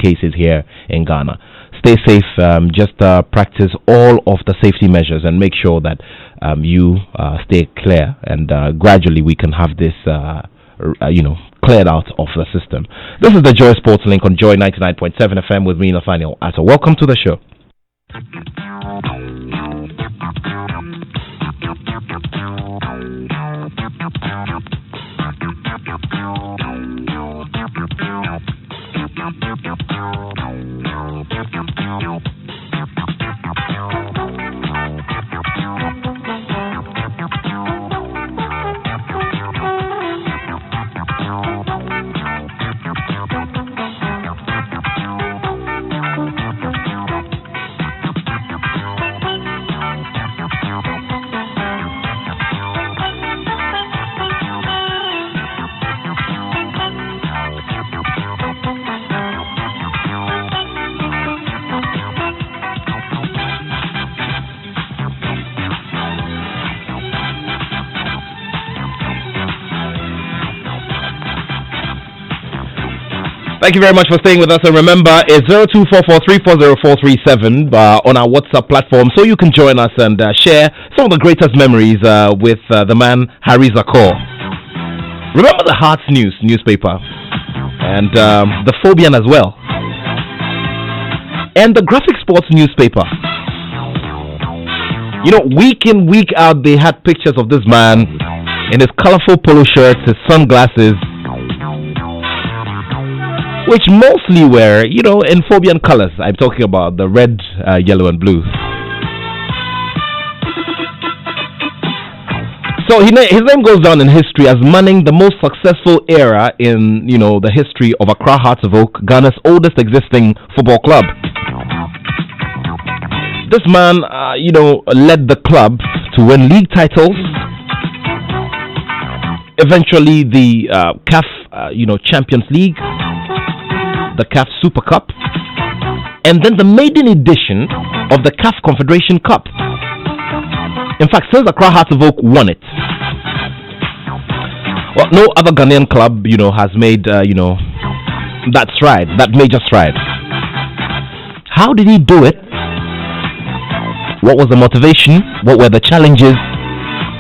cases here in Ghana. Stay safe. Just practice all of the safety measures and make sure that you stay clear. And gradually we can have this, cleared out of the system. This is the Joy Sports Link on Joy 99.7 FM with me, Nathaniel Attoh. Welcome to the show. Thank you very much for staying with us. And remember, it's 0244340437 on our WhatsApp platform, so you can join us and share some of the greatest memories with the man Harry Zakor. Remember the Hearts newspaper and the Phobian as well, and the Graphic Sports newspaper. You know, week in, week out, they had pictures of this man in his colorful polo shirts, his sunglasses, which mostly were, in Phobian colors. I'm talking about the red, yellow, and blue. So his name goes down in history as manning the most successful era in, the history of Accra Hearts of Oak, Ghana's oldest existing football club. This man, led the club to win league titles. Eventually, the CAF, Champions League, the CAF Super Cup, and then the maiden edition of the CAF Confederation Cup. In fact, since Accra Hearts of Oak won it, well, no other Ghanaian club, has made, that stride, that major stride. How did he do it? What was the motivation? What were the challenges?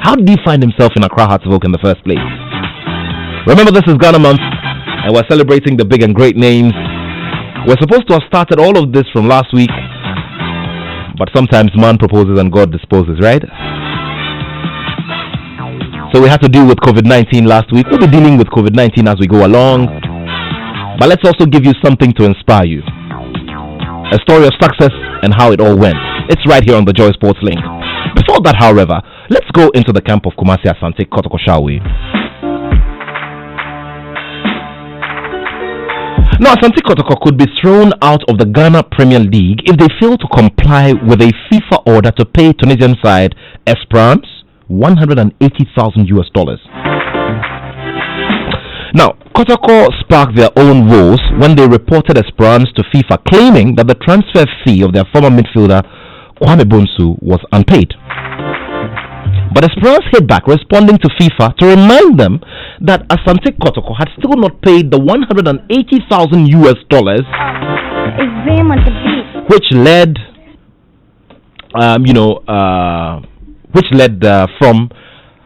How did he find himself in Accra Hearts of Oak in the first place? Remember, this is Ghana Month, and we're celebrating the big and great names. We're supposed to have started all of this from last week, but sometimes man proposes and God disposes, right? So we had to deal with COVID-19 last week. We'll be dealing with COVID-19 as we go along, but let's also give you something to inspire you. A story of success and how it all went. It's right here on the Joy Sports Link. Before that, however, let's go into the camp of Kumasi Asante Kotoko, shall we? Now, Asante Kotoko could be thrown out of the Ghana Premier League if they fail to comply with a FIFA order to pay Tunisian side Esperance $180,000. Now, Kotoko sparked their own woes when they reported Esperance to FIFA, claiming that the transfer fee of their former midfielder Kwame Bonsu was unpaid. But Esperance hit back, responding to FIFA to remind them that Asante Kotoko had still not paid the $180,000 which led, from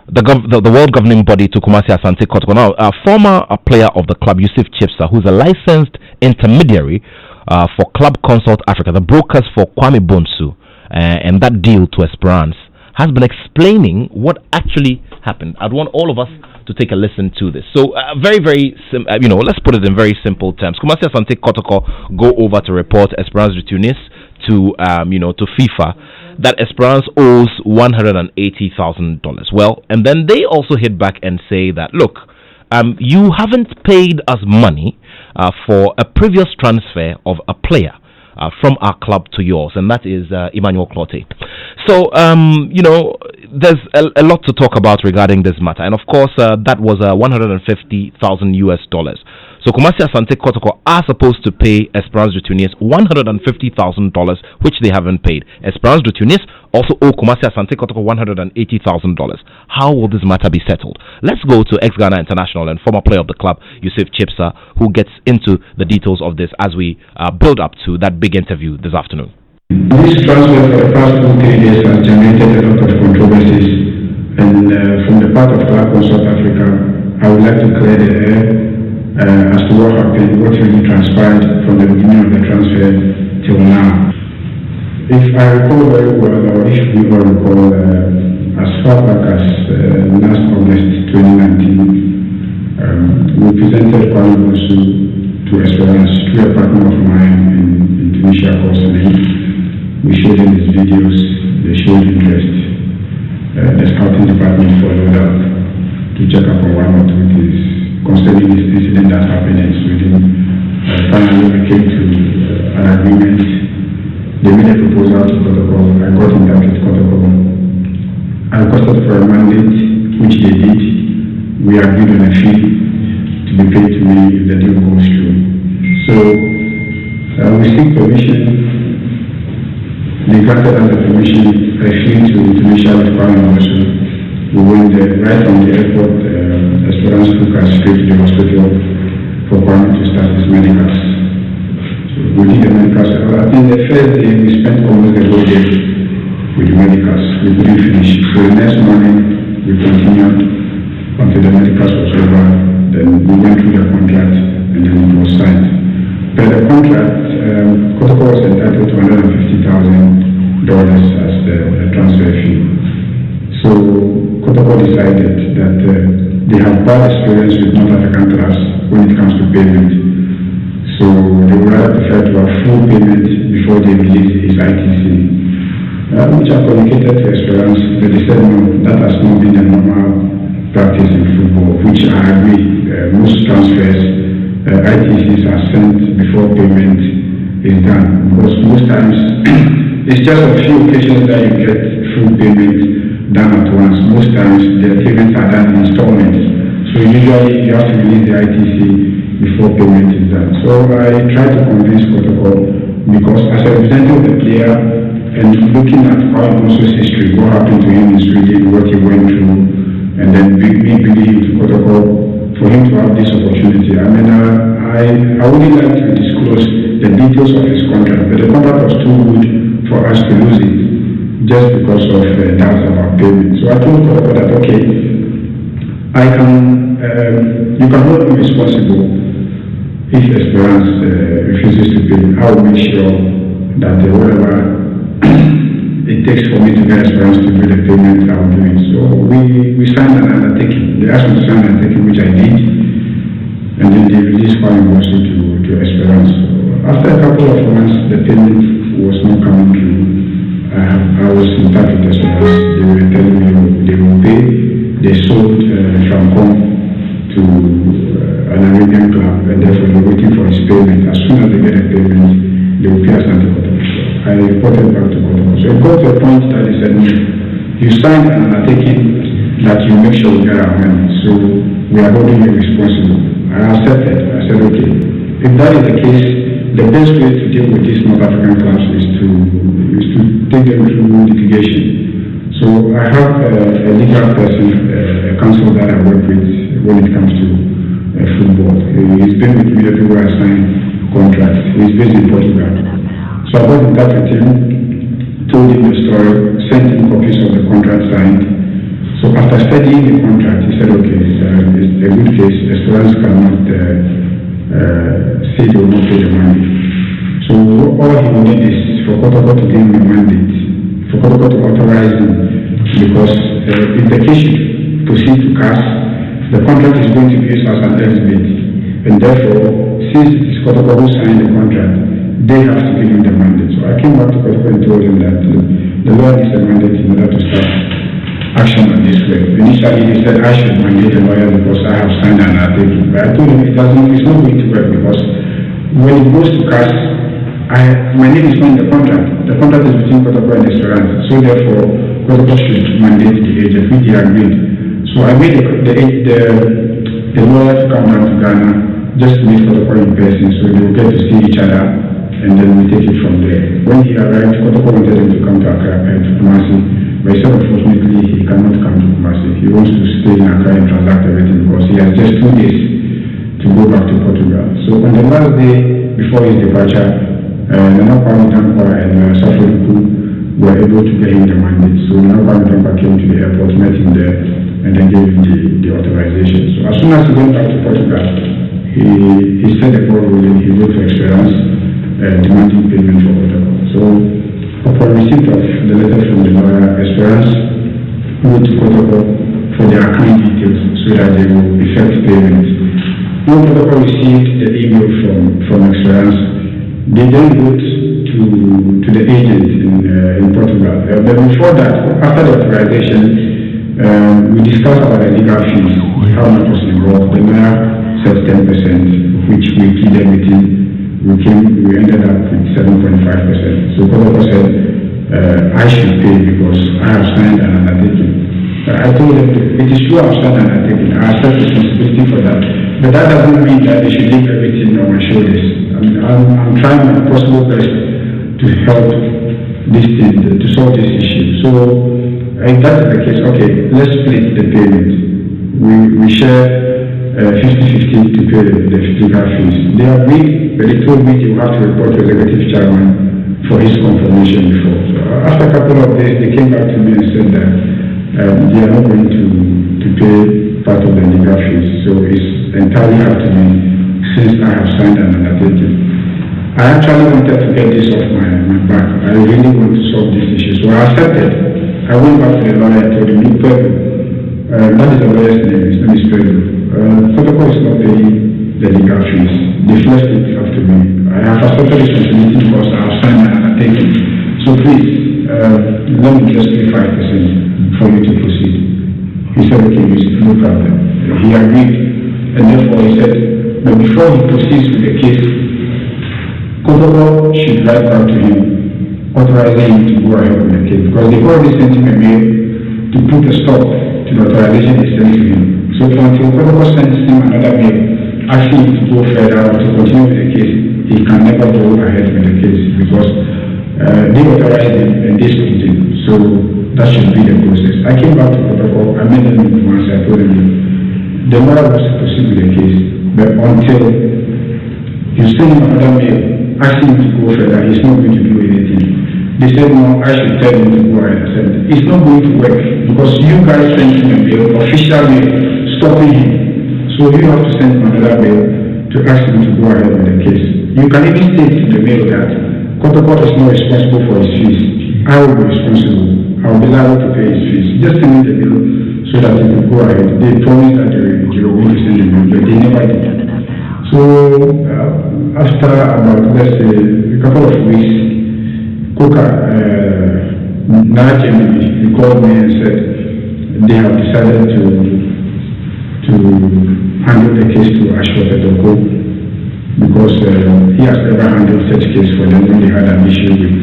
the world governing body to Kumasi Asante Kotoko. Now, a former player of the club, Yusuf Chipsa, who's a licensed intermediary for Club Consult Africa, the brokers for Kwame Bonsu, and that deal to Esperance, has been explaining what actually happened. I'd want all of us to take a listen to this. So, very, very, let's put it in very simple terms. Kumasi Asante Kotoko go over to report Esperance de Tunis to FIFA that Esperance owes $180,000. Well, and then they also hit back and say that, look, you haven't paid us money for a previous transfer of a player from our club to yours, and that is Emmanuel Clotte. So, there's a lot to talk about regarding this matter, and of course, that was $150,000. So Kumasi Asante Kotoko are supposed to pay Esperance de Tunis $150,000, which they haven't paid. Esperance de Tunis also owe Kumasi Asante Kotoko $180,000. How will this matter be settled? Let's go to ex-Ghana international and former player of the club, Yusuf Chipsa, who gets into the details of this as we build up to that big interview this afternoon. This transfer for the past 2-3 days has generated a lot of controversies, and from the part of Club South Africa, I would like to clear the air as to what happened, what really transpired from the beginning of the transfer till now. If I recall very well, or if we all recall, as far back as last August 2019, we presented Kwame Bosu to Esperance through a partner of mine in Tunisia called Selim. We showed him his videos, they showed interest. The scouting department followed up to check up on one or two things concerning this incident that happened in Sweden. Finally, we came to an agreement. They made a proposal to Protocol. I got in touch with Protocol. I requested for a mandate, which they did. We agreed on a fee to be paid to me if the deal goes through. So, we seek permission. They granted us the permission. I flew to Tunisia with Kwame Bosu. We went there right from the airport. Esperance took us straight to the hospital for Kwame to start his medicals. So we did the medicals. I think the first day we spent almost the whole day with the medicals. We couldn't finish. So the next morning we continued until the medicals was over. Then we went through the contract and then it was signed. But the contract, Kotoko was entitled to $150,000 as the transfer fee. So Kotoko decided that they have bad experience with North African clubs when it comes to payment. So they would rather prefer to have full payment before they release his ITC. Which I communicated to Esperance, but they said no, that has not been a normal practice in football, which I agree. Most transfers, ITCs are sent before payment is done. Because most times, it's just a few occasions that you get full payment done at once. Most times the payments are done in installments. So usually you have to release the ITC before payment is done. So I try to convince Protocol because as a representative of the player and looking at Kwame Bosu's history, what happened to him in Sweden, what he went through, and then me bringing him to Protocol for him to have this opportunity. I mean, I wouldn't like to disclose the details of his contract, but the contract was too good for us to lose it just because of doubts about payment. So I told Protocol that, okay, you can hold me responsible if Esperance refuses to pay. I will make sure that whatever it takes for me to get Esperance to do the payment, I will do it. So we signed an undertaking. They asked me to sign an undertaking, which I did, and then they released Kwame Bosu to Esperance. So after a couple of months, the payment was not coming through. I was in touch with Esperance. They were telling me they will pay. They sold Francom to an Arabian club, and therefore they were waiting for his payment. As soon as they get a payment, they will pay Asante Kotoko. I reported back to Kotoko. So it got to a point that they said, no, you signed an undertaking that you make sure we get our money. So we are holding you responsible. I accepted. I said, okay, if that is the case, the best way to deal with these North African clubs is to take them through litigation. So I have a legal person, a counsel that I work with when it comes to football. He's been with me everywhere I sign contracts. He's based in Portugal. So I got in touch with him, told him the story, sent him copies of the contract signed. So after studying the contract, he said, okay, it's a good case. Esperance cannot say they will not pay the money. So all he will need is for Kotoko to give him a mandate, for Kotoko to authorize him, because if the case should proceed to CAS, the contract is going to be used as an exhibit. And therefore, since it is Kotoko who signed the contract, they have to give him the mandate. So I came back to Kotoko and told him that the lawyer needs a mandate in order to start action on this way. Initially, he said I should mandate a lawyer because I have signed an article. But I told him it's not going to work because when it goes to CAS, my name is not in the contract. The contract is between Kotoko and Esperance. So therefore, Kotoko should mandate the agent, which he agreed. So I made the lawyer to come down to Ghana just to meet Kotoko in person, so they will get to see each other, and then we take it from there. When he arrived, Kotoko wanted him to come to Accra and to Kumasi, but he said unfortunately he cannot come to Kumasi. He wants to stay in Accra and transact everything because he has just 2 days to go back to Portugal. So on the last day before his departure, Nana Kwame Dankwa and Saforiku were able to get him the mandate. So Nana Kwame Dankwa came to the airport, met him there, and then gave him the authorization. So as soon as he went back to Portugal, he set the ball rolling. He wrote for Experience, demanding payment for Portugal. So upon receipt of the letter from the lawyer, Experience wrote to Portugal for their account details so that they will effect payment. When Portugal received the email from Experience, they then wrote to the agent in Portugal. But before that, after the authorization, we discussed about the legal fees, how much was involved. The lawyer said 10%, which we pleaded with him. We ended up with 7.5%. So Kotoko said, I should pay because I have signed an undertaking. I told them, it is true I have signed an undertaking. I accept responsibility for that. But that doesn't mean that they should leave everything on my shoulders. I'm trying my possible best to help this thing, to solve this issue. So if that's the case, okay, let's split the payment. We share 50-50 to pay the legal fees. They agreed, but they told me they will have to report to the executive chairman for his confirmation before. So after a couple of days, they came back to me and said that they are not going to pay part of the legal fees. So it's entirely up to me since I have signed an undertaking. I actually wanted to get this off my back. I really want to solve this issue. So I accepted. I went back to the lawyer and told him, look, Pedro, that is the lawyer's name, his name is Pedro. Protocol is not paying the legal fees. They flexed it up to me. I have accepted responsibility because I have signed an undertaking. So please, let me just pay 5% for you to proceed. He said, okay, no problem. He agreed, and therefore he said, but before he proceeds with the case, Protocol should write back to him, authorizing him to go ahead with the case, because they already sent him a mail to put a stop to the authorization they sent to him. So until Protocol sends him another mail asking him to go further or to continue with the case, he can never go ahead with the case because they authorized him and they stopped him. So that should be the process. I came back to Protocol, I made them once, I told them the lawyer was to proceed with the case, but until you send him another mail asking him to go further, he's not going to do anything. They said, no, I should tell him to go ahead. I said, it's not going to work because you guys sent him a mail, official mail, stopping him. So you have to send him another mail to ask him to go ahead with the case. You can even state in the mail that Protocol is not responsible for his fees. I will be responsible. I will be liable to pay his fees. Just send me the mail so that he can go ahead. They promised that they were going to send the mail, but they never did. So after about, let's say, a couple of weeks, Coca, he called me and said they have decided to handle the case to Ashford Edoko because he has never handled such case for them when they had an issue with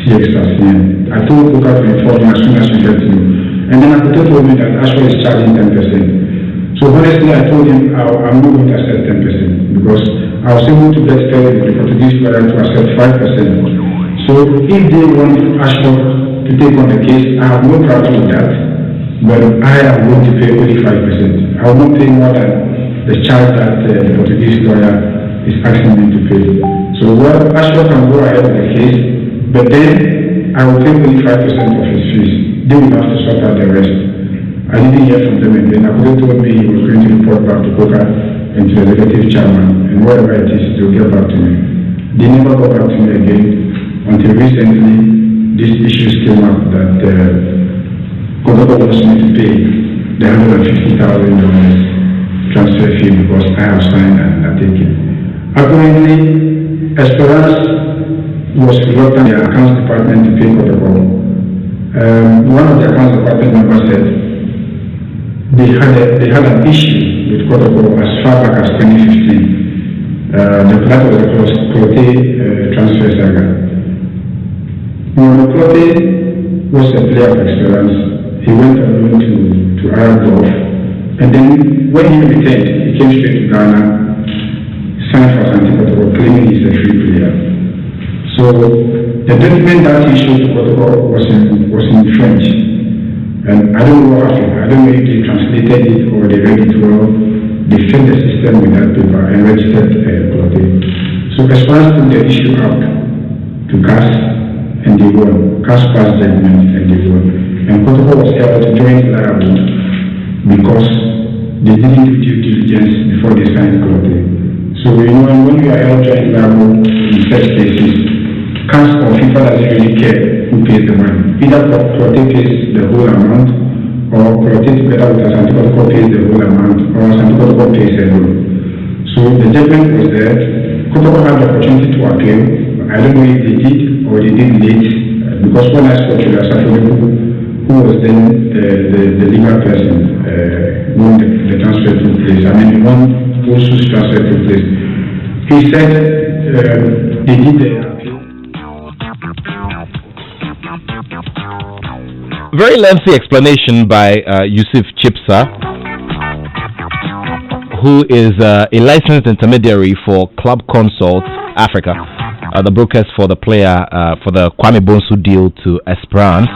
CXRCN. I told Coca to inform me as soon as we get to know. And then Attoh told me that Ashford is charging 10%. So honestly, I told him I'm not going to accept 10% because I was able to get the Portuguese lawyer to accept 5%. So if they want Ashford to take on the case, I have no problem with that. But I am going to pay only 5%. I will not pay more than the charge that the Portuguese lawyer is asking me to pay. So Ashford can go ahead with the case, but then I will pay only 5% of his fees. They will have to sort out the rest. I didn't hear from them again. Attoh told me he was going to report back to Coca and to the executive chairman, and whatever it is, they will get back to me. They never got back to me again until recently. These issues came up that Coca wants me to pay the $150,000 transfer fee because I have signed an undertaking. Apparently, Esperance was reluctant in the accounts department to pay Coca. One of the accounts department members said they had an issue with Protocol as far back as 2015. The part of the Clote transfer saga. Clote was a player of Experience. He went alone to Arab Gulf, and then when he returned, he came straight to Ghana Asante Kotoko, claiming he's a free player. So the document that he showed to Kotoko was in French. And I don't know what happened. I don't know if they translated it or they read it well. They filled the system with that paper and registered Clote. So Esperance took the issue up to CAS and they won. CAS passed judgment and they won. And Kotoko was able to join liable because they didn't do due diligence before they signed Clote. So when you are held joint liable in such cases, CAS or FIFA doesn't really care who pays the money. Either Clote pays the whole amount, or Clote together with Asante Kotoko pays the whole amount, or Asante Kotoko pays the whole. So the judgment was there. Kotoko had the opportunity to appeal. I don't know if they did or they did late, because when I spoke to Asante, who was then the legal person when the transfer took place, I mean the one whose transfer took place, he said they did the appeal. Very lengthy explanation by Yusuf Chipsa, who is a licensed intermediary for Club Consult Africa, the brokers for the player for the Kwame Bonsu deal to Esperance.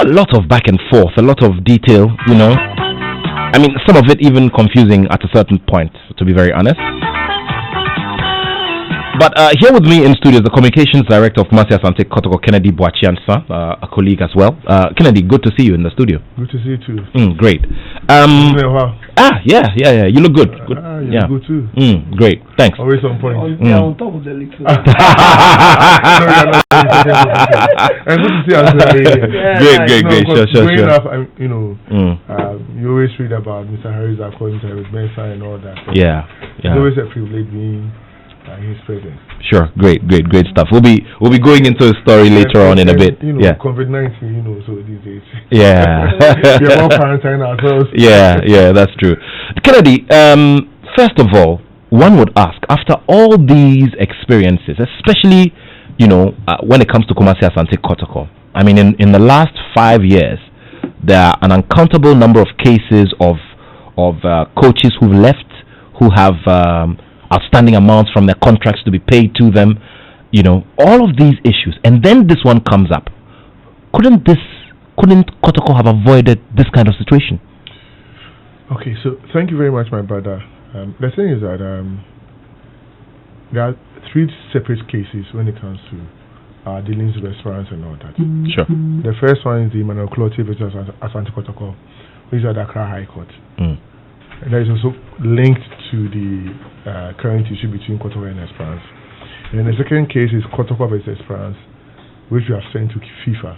A lot of back and forth, a lot of detail, I mean, some of it even confusing at a certain point, to be very honest. But here with me in studio is the communications director of Kumasi Asante Kotoko, Kennedy Boachiansa, a colleague as well. Kennedy, good to see you in the studio. Good to see you too. Great. Yeah. You look good. Good. You look good too. Great. Thanks. Always on point. On top of the league. And good to see us. Great. Sure. Growing up, you always read about Mr. Harris, Mr. Harris Benson, and all that. So yeah. It's always a privilege being his presence. Sure, great stuff. We'll be going into a story later on in a bit. COVID-19, so these days. Yeah. We are all quarantined ourselves. Yeah, that's true. Kennedy, first of all, one would ask, after all these experiences, especially, when it comes to Kumasi Asante Kotoko, I mean, in the last 5 years, there are an uncountable number of cases of coaches who've left, who have outstanding amounts from their contracts to be paid to them, all of these issues, and then this one comes up. Couldn't Kotoko have avoided this kind of situation? Okay, so thank you very much, my brother. The thing is that there are 3 separate cases when it comes to dealings with Esperance and all that. Sure. The first one is the Emmanuel Clote versus Asante Kotoko, which is at the Accra High Court. And that is also linked to the current issue between Kotoko and Esperance. And then the second case is Kotoko versus Esperance, which we have sent to FIFA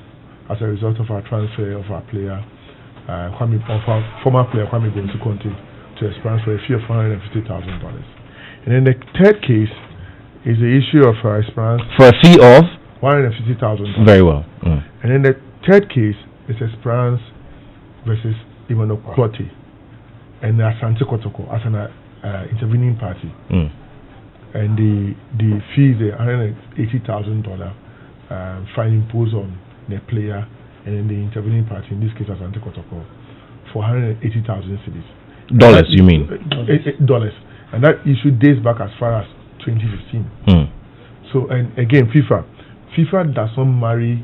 as a result of our transfer of our player, former player Kwame Bonsu to Esperance for a fee of $450,000. And then the third case is the issue of Esperance for a fee of $150,000. Very well. And then the third case is Esperance versus Emmanuel Clote and Asante Kotoko as an intervening party. And the fee is $180,000 fine imposed on the player and then the intervening party, in this case Asante Kotoko, for 180,000 cedis. Dollars, you mean? Dollars. And that issue dates back as far as 2015. So, and again, FIFA does not marry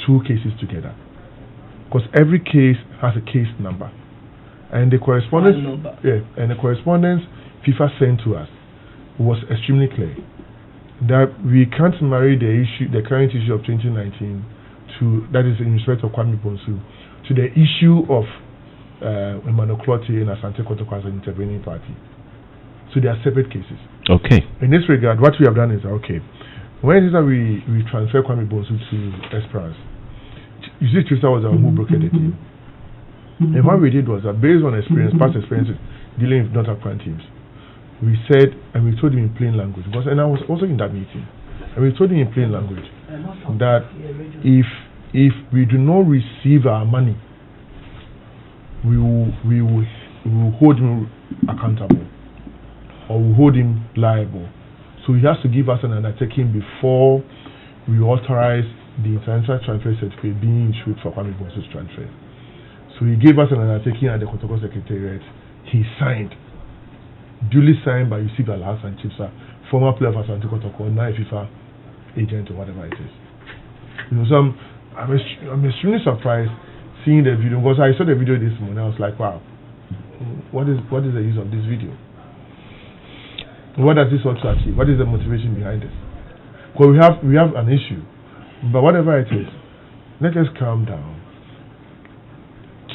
2 cases together, because every case has a case number. And the correspondence, FIFA sent to us was extremely clear that we can't marry the current issue of 2019 to, that is in respect of Kwame Bonsu, to the issue of Emmanuel Clote and Asante Kotoko as an intervening party. So they are separate cases. Okay. In this regard, what we have done is when it is that we transfer Kwame Bonsu to Esperance, you see, Chipsa was the one who brokered the deal. And what we did was that based on past experiences dealing with non-African teams, we said, and we told him in plain language, and I was also in that meeting, and we told him in plain language that if we do not receive our money, we will hold him accountable, or we will hold him liable. So he has to give us an undertaking before we authorize the international transfer certificate being issued for Kwame Bonsu's transfer. So he gave us an undertaking at the Kotoko Secretariat. He signed duly signed by Yusuf Al-Hassan Chipsa, former player of Asante Kotoko, now a FIFA agent or whatever it is. You know, so I'm extremely surprised seeing the video, because I saw the video this morning. I was like, wow, what is the use of this video? What does this want to achieve? What is the motivation behind this? Because we have an issue, but whatever it is, let us calm down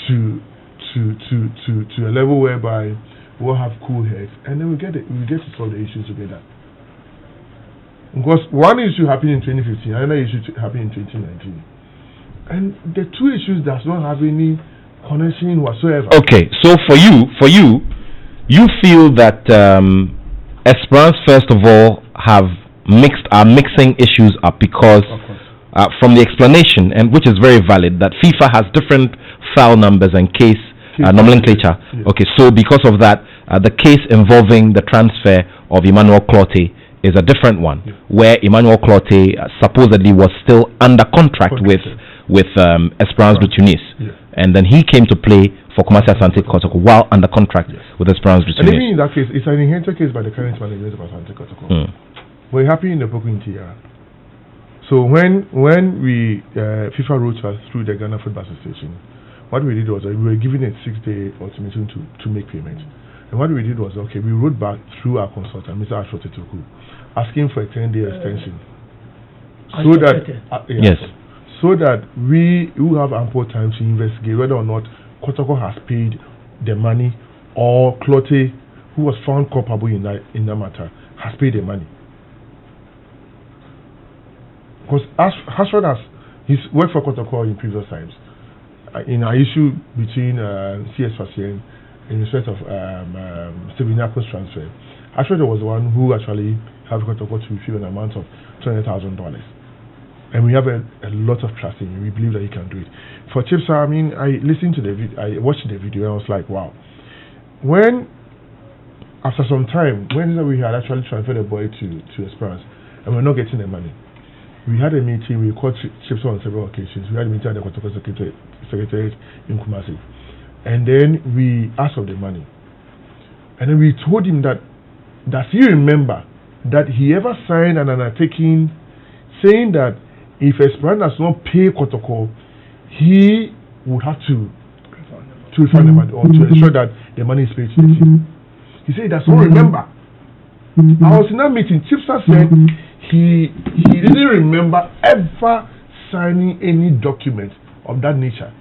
to a level whereby we'll have cool heads, and then we get to solve the issues together. Because one issue happened in 2015, another issue happened in 2019, and the two issues does not have any connection whatsoever. Okay, so for you feel that Esperance first of all are mixing issues up because from the explanation, and which is very valid, that FIFA has different file numbers and case nomenclature. Yes. Okay, so because of that, the case involving the transfer of Emmanuel Clottey is a different one, where Emmanuel Clottey supposedly was still under contract with Esperance de Tunis, and then he came to play for Kumasi Asante Kotoko while under contract with Esperance de Tunis. And even in that case, it's an inherited case by the current management of Asante Kotoko. We're happy in the Pokuntia. So when we FIFA wrote us through the Ghana Football Association, what we did was we were given a 6-day ultimatum to make payment. And what we did was, we wrote back through our consultant, Mr. Attoh, asking for a 10-day extension. So that we will have ample time to investigate whether or not Kotoko has paid the money, or Clottey, who was found culpable in that matter, has paid the money. Because as far as he's worked for Kotoko in previous times, in our issue between CS Fasien in respect of Steven Yako's transfer, actually there was one who actually had Kotoko to receive an amount of $20,000. And we have a lot of trust in him. We believe that he can do it. For Chipsa, I listened to the video, I watched the video, and I was like, wow. After some time, when we had actually transferred the boy to Esperance, and we're not getting the money, we had a meeting. We called Chipsa on several occasions. We had a meeting at the Kotoko Secretariat in Kumasi, and then we asked for the money. And then we told him that does he remember that he ever signed an undertaking saying that if Esperance does not pay Kotoko, he would have to refund the money, or to ensure that the money is paid to the team. He said he does not remember. I was in that meeting. Chipsa said he didn't remember ever signing any document of that nature.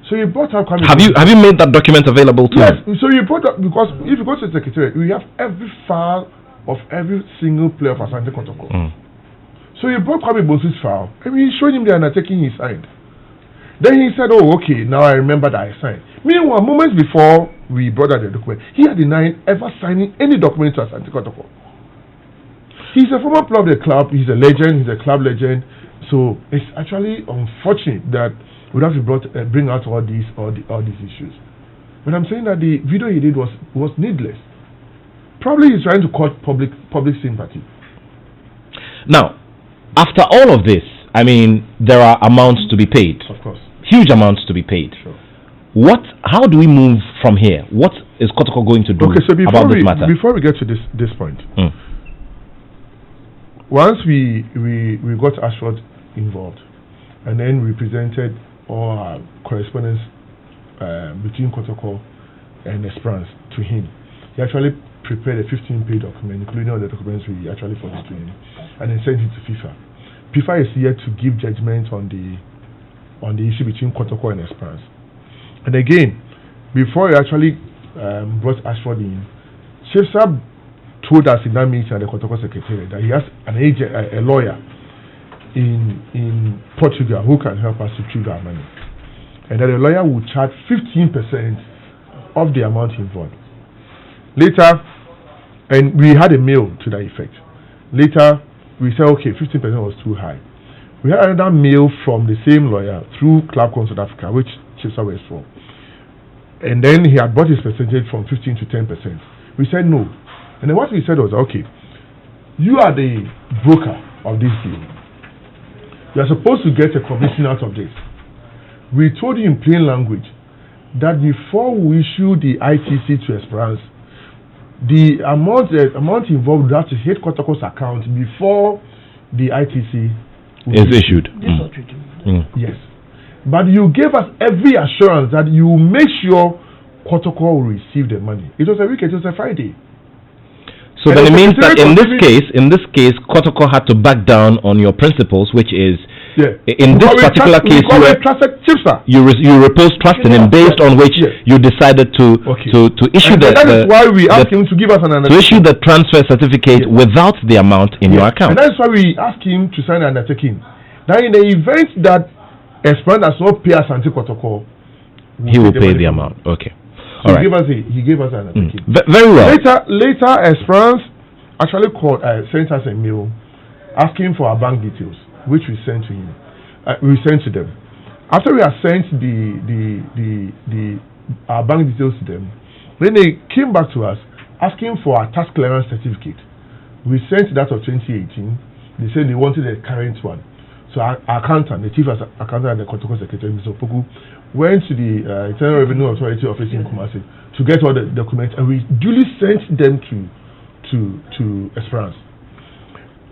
So you brought up. Have you made that document available to him? Yes. So you brought up, because if you go to the secretariat, we have every file of every single player of Asante Kotoko. So you brought Kwame Bosu's file, and we showed him the undertaking he signed. Then he said, "Oh, okay, now I remember that I signed." Meanwhile, moments before we brought out the document, he had denied ever signing any document to Asante Kotoko. He's a former player of the club. He's a legend. He's a club legend. So it's actually unfortunate that we have to bring out all these issues. But I'm saying that the video he did was needless. Probably he's trying to court public sympathy. Now, after all of this, there are amounts to be paid. Of course. Huge amounts to be paid. Sure. How do we move from here? What is Kotoko going to do about this matter? Before we get to this point, once we got Ashford involved, and then we presented all our correspondence between Kotoko and Esperance to him, he actually prepared a 15-page document, including all the documents we actually forwarded to him, and then sent it to FIFA. FIFA is here to give judgment on the issue between Kotoko and Esperance. And again, before he actually brought Ashford in, Chipsa told us in that meeting at the Kotoko Secretariat that he has an agent, a lawyer in Portugal who can help us retrieve our money, and that the lawyer will charge 15% of the amount involved. Later, and we had a mail to that effect. Later, we said, okay, 15% was too high. We had another mail from the same lawyer through Club Council South Africa, which Chipsa was for. And then he had brought his percentage from 15 to 10%. We said no. And then what we said was, okay, you are the broker of this deal. You are supposed to get a commission out of this. We told you in plain language that before we issue the ITC to Esperance, the amount involved that to hit Kotoko's account before the ITC is issued. Yes, but you gave us every assurance that you make sure Kotoko will receive the money. It was a weekend, it was a Friday. So then it means that in this case, Kotoko had to back down on your principles, which is in this particular case you repose trust in him, based on which you decided to issue that is why we asked him to give us an undertaking. To issue the transfer certificate without the amount in your account. And that's why we asked him to sign an undertaking. Now in the event that Esperance does not pay Asante Kotoko, he will pay the amount. Okay. So he gave us an undertaking. Very well. Later, Esperance actually sent us a mail asking for our bank details, which we sent to him. We sent to them. After we had sent our bank details to them, then they came back to us asking for our tax clearance certificate. We sent that of 2018. They said they wanted a current one. So our accountant, the chief accountant and the Kotoko secretary, Mr. Opoku, went to the Internal Revenue Authority office in Kumasi to get all the documents, and we duly sent them to Esperance.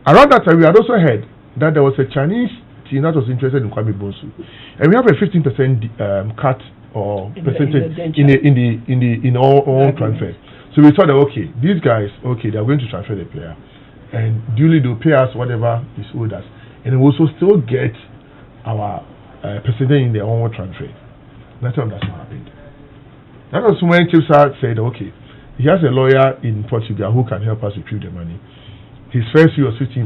Around that time, we had also heard that there was a Chinese team that was interested in Kwame Bonsu, and we have a 15% cut or percentage in all transfer. So we thought that these guys, they are going to transfer the player, and duly they'll pay us whatever is owed us, and we also still get our percentage in their own transfer. That's what happened. That was when Chipsa said, he has a lawyer in Portugal who can help us retrieve the money. His first fee was 15%.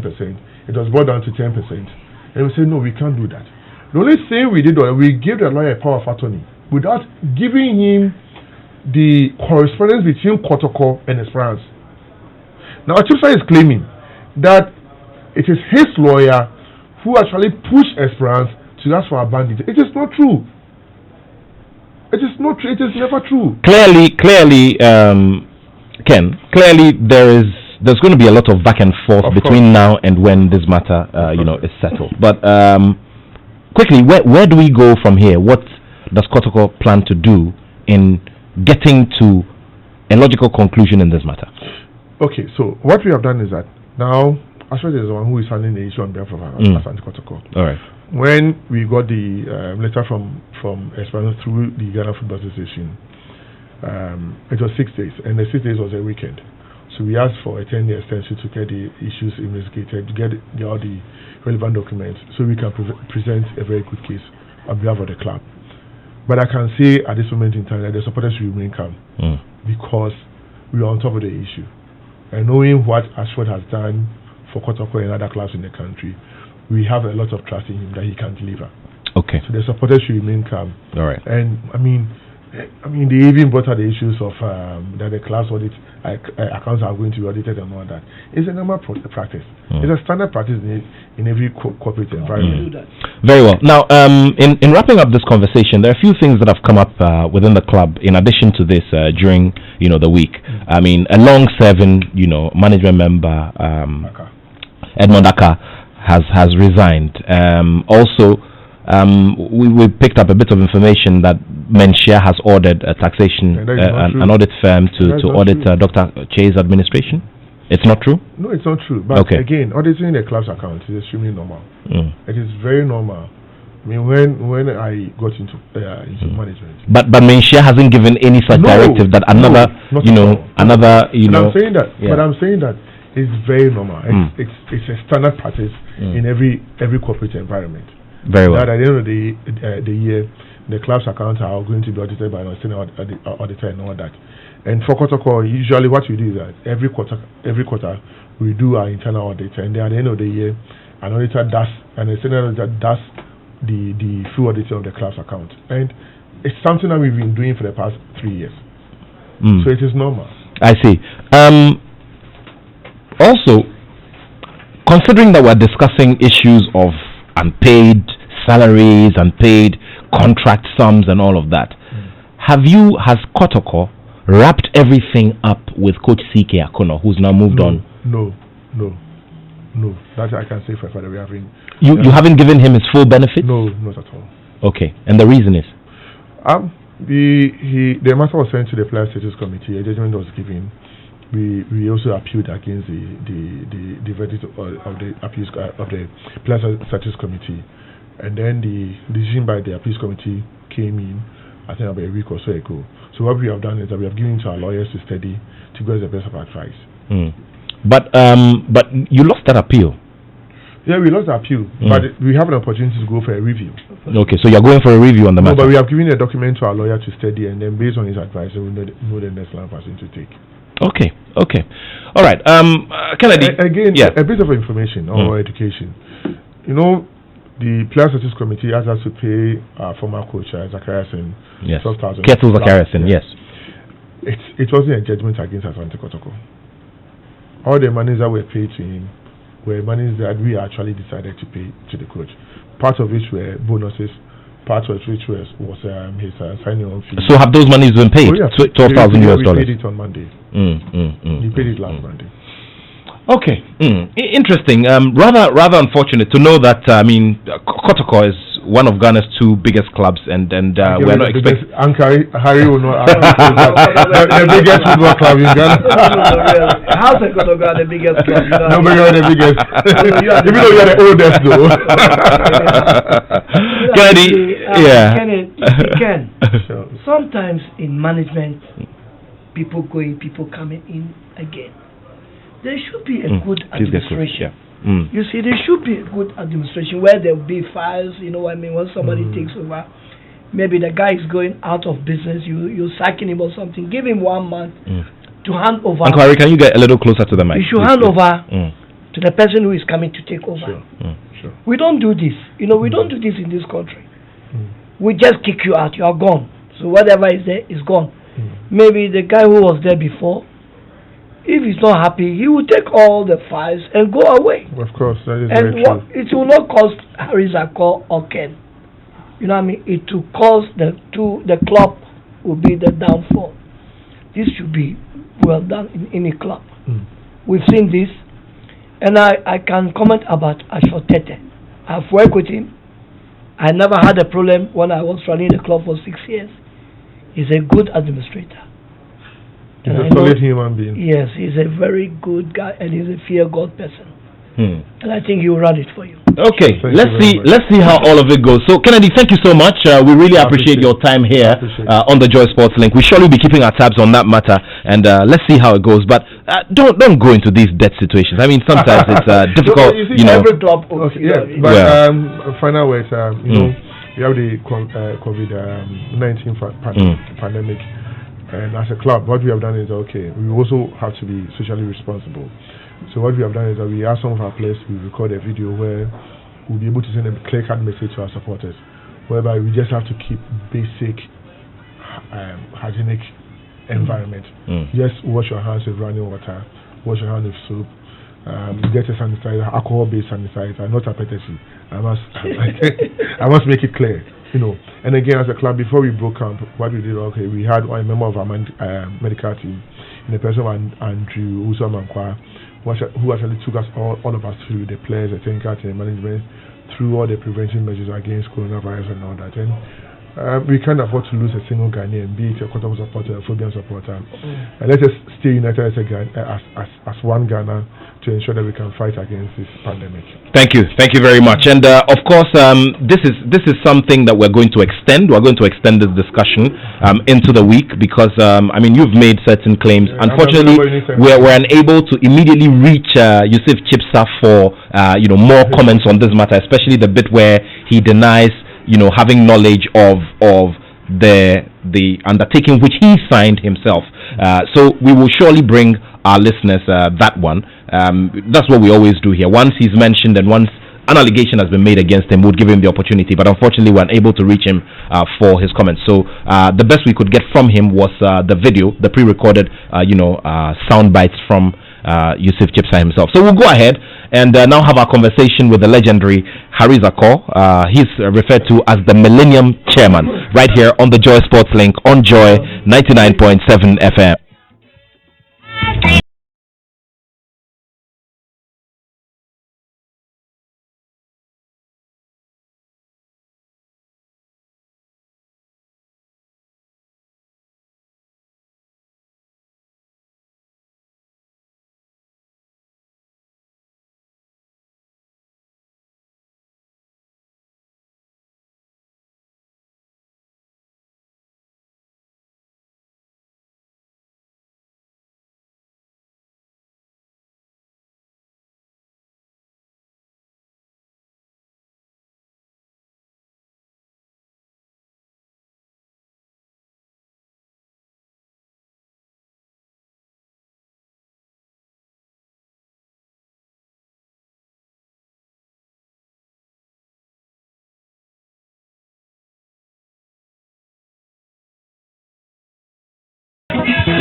It was brought down to 10%. And we said, no, we can't do that. The only thing we did was we gave the lawyer a power of attorney without giving him the correspondence between Kotoko and Esperance. Now, Chipsa is claiming that it is his lawyer who actually pushed Esperance to ask for a bank detail. It is not true. It is not true. It is never true. Clearly, Ken. Clearly, there's going to be a lot of back and forth between now and when this matter, is settled. But quickly, where do we go from here? What does Kotoko plan to do in getting to a logical conclusion in this matter? Okay, so what we have done is that now Ashford is the one who is handling the issue on behalf of Asante Kotoko. All right. When we got the letter from Esperance through the Ghana Football Association, it was 6 days, and the 6 days was a weekend. So we asked for a 10-day extension to get the issues investigated, to get all the relevant documents, so we can present a very good case on behalf of the club. But I can say at this moment in time that the supporters will remain calm because we are on top of the issue. And knowing what Ashford has done for Kotoko and other clubs in the country, we have a lot of trust in him that he can deliver. Okay. So the supporters should remain calm. All right. And I mean, they even brought out the issues of that the class audit accounts are going to be audited and all that. It's a normal practice. It's a standard practice in every corporate environment. Very well. Now, in wrapping up this conversation, there are a few things that have come up within the club in addition to this during the week. I mean, a long-serving management member, Edmond Aka, has resigned. Also, we picked up a bit of information that Menshia has ordered a taxation, an audit firm to audit Dr. Che's administration. It's not true? No, it's not true. But again, auditing the club's account is extremely normal. It is very normal. I mean, when I got into management. But Menshia hasn't given any such directive that another. I'm saying that. Yeah. But I'm saying that it's very normal. It's a standard practice in every corporate environment. Very well. That at the end of the year, the club's accounts are going to be audited by an external auditor and all that. And for Kotoko, usually what we do is that every quarter we do our internal audit, and then at the end of the year, an external auditor does the full audit of the club's account. And it's something that we've been doing for the past 3 years. So it is normal. I see. Also, considering that we're discussing issues of unpaid salaries, unpaid contract sums and all of that, has Kotoko wrapped everything up with Coach C.K. Akono, who's now moved on? No. That I can say for a fact that we haven't. You haven't given him his full benefit? No, not at all. Okay, and the reason is? The matter was sent to the Player Status Committee. A judgment was given, we also appealed against the verdict of the appeals of the Players Statutory Committee, and then the decision by the appeals committee came in, I think about a week or so ago. So what we have done is that we have given to our lawyers to study to give us the best of advice. But you lost that appeal. Yeah, we lost the appeal, but we have an opportunity to go for a review. Okay, so you're going for a review on the matter. No, but we have given a document to our lawyer to study, and then based on his advice, we will know the next line of action to take. Okay. All right. Kennedy. Again, a bit of information on our education. You know, the Players Statutory Committee asked us to pay our former coach, Zachariasen, 12,000. Ketul Zachariasen, yes. It wasn't a judgment against Asante Kotoko. All the monies that were paid to him were monies that we actually decided to pay to the coach. Part of which were bonuses, part of which was his signing on fee. So have those monies been paid? $12,000 US. We paid it on Monday. We paid it last Monday. Okay, interesting. Rather unfortunate to know that. Kotoko is one of Ghana's two biggest clubs, and we're not expecting. Harry will not. The biggest football club in Ghana. How's Kotoko the biggest club? No, but you're the biggest. Even though you're the oldest, though. Ken, sometimes in management, people going, people coming in again. There should be a good administration. You see, there should be a good administration where there will be files, you know what I mean, when somebody takes over. Maybe the guy is going out of business, you're sacking him or something. Give him 1 month to hand over. Uncle Harry, can you get a little closer to the mic? You should hand over to the person who is coming to take over. Sure. We don't do this. You know, we don't do this in this country. We just kick you out, you are gone. So whatever is there is gone. Maybe the guy who was there before, if he's not happy, he will take all the files and go away. Of course, that is and very true. It will not cost Harry Zakor or Ken. You know what I mean? It will cause the club will be the downfall. This should be well done in any club. We've seen this, and I can comment about Ashotete. I've worked with him. I never had a problem when I was running the club for 6 years. He's a good administrator. He's a solid human being. Yes, he's a very good guy, and he's a fear God person. And I think he will run it for you. Okay, let's see how all of it goes. So Kennedy, thank you so much. We really appreciate your time here on the Joy Sports Link. We surely be keeping our tabs on that matter, and let's see how it goes. But don't go into these debt situations. I mean, sometimes it's difficult. You know, every club. Final words. You know, we have the COVID-19 pandemic. And as a club, what we have done is, we also have to be socially responsible. So what we have done is that we ask some of our players to record a video where we'll be able to send a clear-cut message to our supporters, whereby we just have to keep basic hygienic environment. Just wash your hands with running water, wash your hands with soap, get a sanitizer, alcohol-based sanitizer, not hepatitis. I must make it clear. You know, and again, as a club, before we broke camp, what we did, we had one member of our medical team, in the person of Andrew Usamankwa, who actually took us all of us through the players, the technical team, management, through all the prevention measures against coronavirus and all that. And we can't afford to lose a single Ghanaian, be it a Kotoko supporter, a Phobian supporter. Let us stay united as one Ghana to ensure that we can fight against this pandemic. Thank you very much. And of course, this is something that we're going to extend. We're going to extend this discussion into the week because you've made certain claims. Unfortunately, we're unable to immediately reach Yusuf Chipsa for more comments on this matter, especially the bit where he denies having knowledge of the undertaking which he signed himself. So we will surely bring our listeners that one. That's what we always do here. Once he's mentioned and once an allegation has been made against him, we'll give him the opportunity. But unfortunately, we're unable to reach him for his comments. So the best we could get from him was the video, the pre-recorded, sound bites from Yusuf Chipsa himself. So we'll go ahead and now have our conversation with the legendary Harry Zakor. He's referred to as the Millennium Chairman, right here on the Joy Sports Link on Joy 99.7 FM.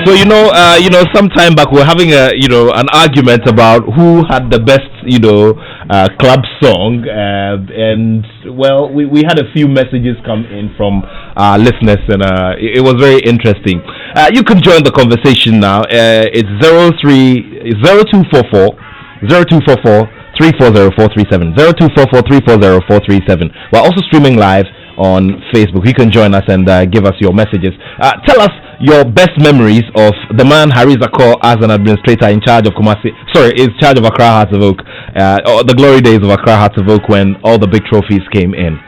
So some time back we were having an argument about who had the best club song, and well, we had a few messages come in from our listeners, and it was very interesting. You can join the conversation now. It's 0244 340 437. We're also streaming live on Facebook. You can join us and give us your messages. Tell us your best memories of the man Harry Zakor as an administrator in charge of Accra Hearts of Oak, or the glory days of Accra Hearts of Oak when all the big trophies came in.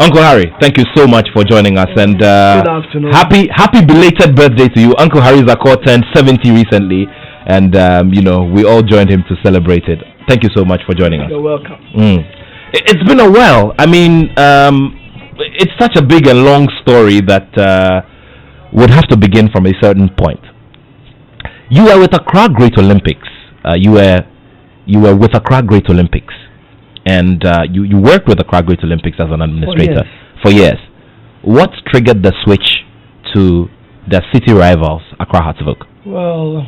Uncle Harry, thank you so much for joining us, and good afternoon. Happy belated birthday to you. Uncle Harry Zakor turned 70 recently, and we all joined him to celebrate it. Thank you so much for joining us. You're welcome. It's been a while. I mean, it's such a big and long story that would have to begin from a certain point. You were with Accra Great Olympics. You were with Accra Great Olympics, and you worked with Accra Great Olympics as an administrator for years. What triggered the switch to the city rivals, Accra Hearts of Oak? Well,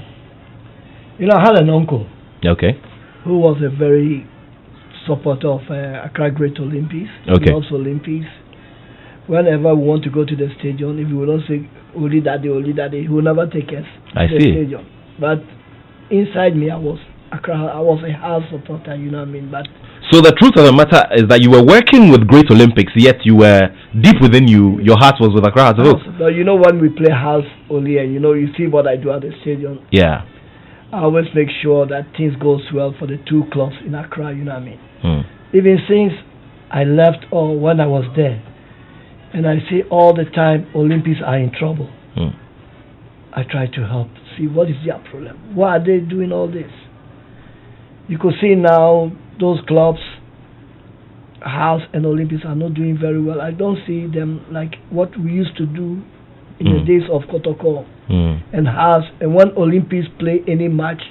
I had an uncle. Okay. Who was a very supporter of Accra Great Olympics. Okay. He loves Olympics. Whenever we want to go to the stadium, if we will not say only that day, he will never take us to the stadium. But inside me, I was a Hearts supporter, you know what I mean? But so the truth of the matter is that you were working with Great Olympics, yet you were deep within you, your heart was with Accra Hearts of Oak. But when we play Hearts only, and you see what I do at the stadium. Yeah. I always make sure that things goes well for the two clubs in Accra, you know what I mean? Even since I left or when I was there, and I see all the time Olympics are in trouble. I try to help, see what is their problem. Why are they doing all this? You could see now those clubs, House and Olympics, are not doing very well. I don't see them like what we used to do in the days of Kotoko and House, and when Olympics play any match.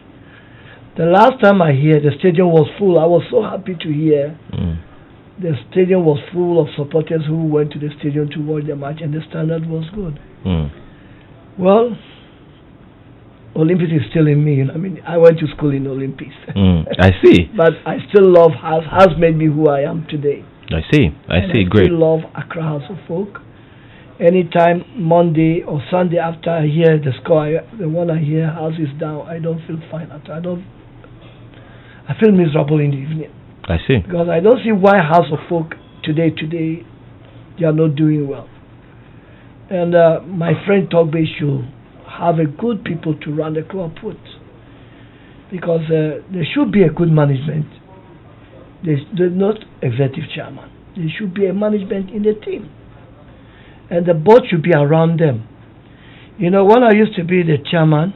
The last time I hear the stadium was full, I was so happy to hear the stadium was full of supporters who went to the stadium to watch the match, and the standard was good. Well, Olympics is still in me. I mean, I went to school in Olympics. I see. But I still love House. House made me who I am today. I see. I still love Accra House of Folk. Anytime Monday or Sunday after I hear the score, the one I hear House is down, I don't feel fine at all. I feel miserable in the evening. I see. Because I don't see why House of Folk today they are not doing well. And my friend Togbe should have a good people to run the club with, because there should be a good management. They're not executive chairman. There should be a management in the team, and the board should be around them. When I used to be the chairman,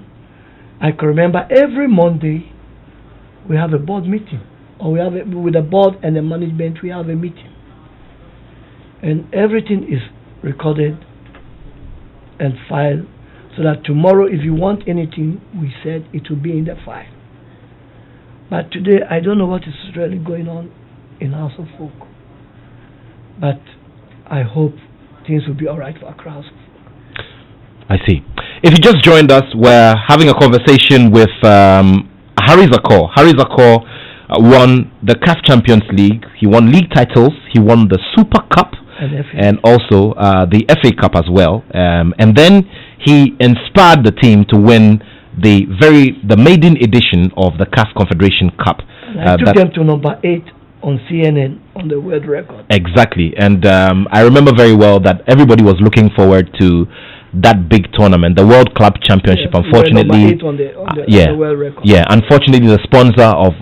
I can remember every Monday we have a board meeting, or we have with the board and the management we have a meeting, and everything is recorded and filed, so that tomorrow if you want anything we said, it will be in the file. But today I don't know what is really going on in House of Folk, but I hope things will be alright for Accra House of Folk. I see. If you just joined us, we're having a conversation with Harry Zakor. Harry Zakor won the CAF Champions League. He won league titles. He won the Super Cup and also the FA Cup as well. And then he inspired the team to win the maiden edition of the CAF Confederation Cup. I took them to number 8 on CNN on the world record. Exactly. And I remember very well that everybody was looking forward to that big tournament, the World Club Championship. Yes, unfortunately, on the world record. Yeah, unfortunately, the sponsor of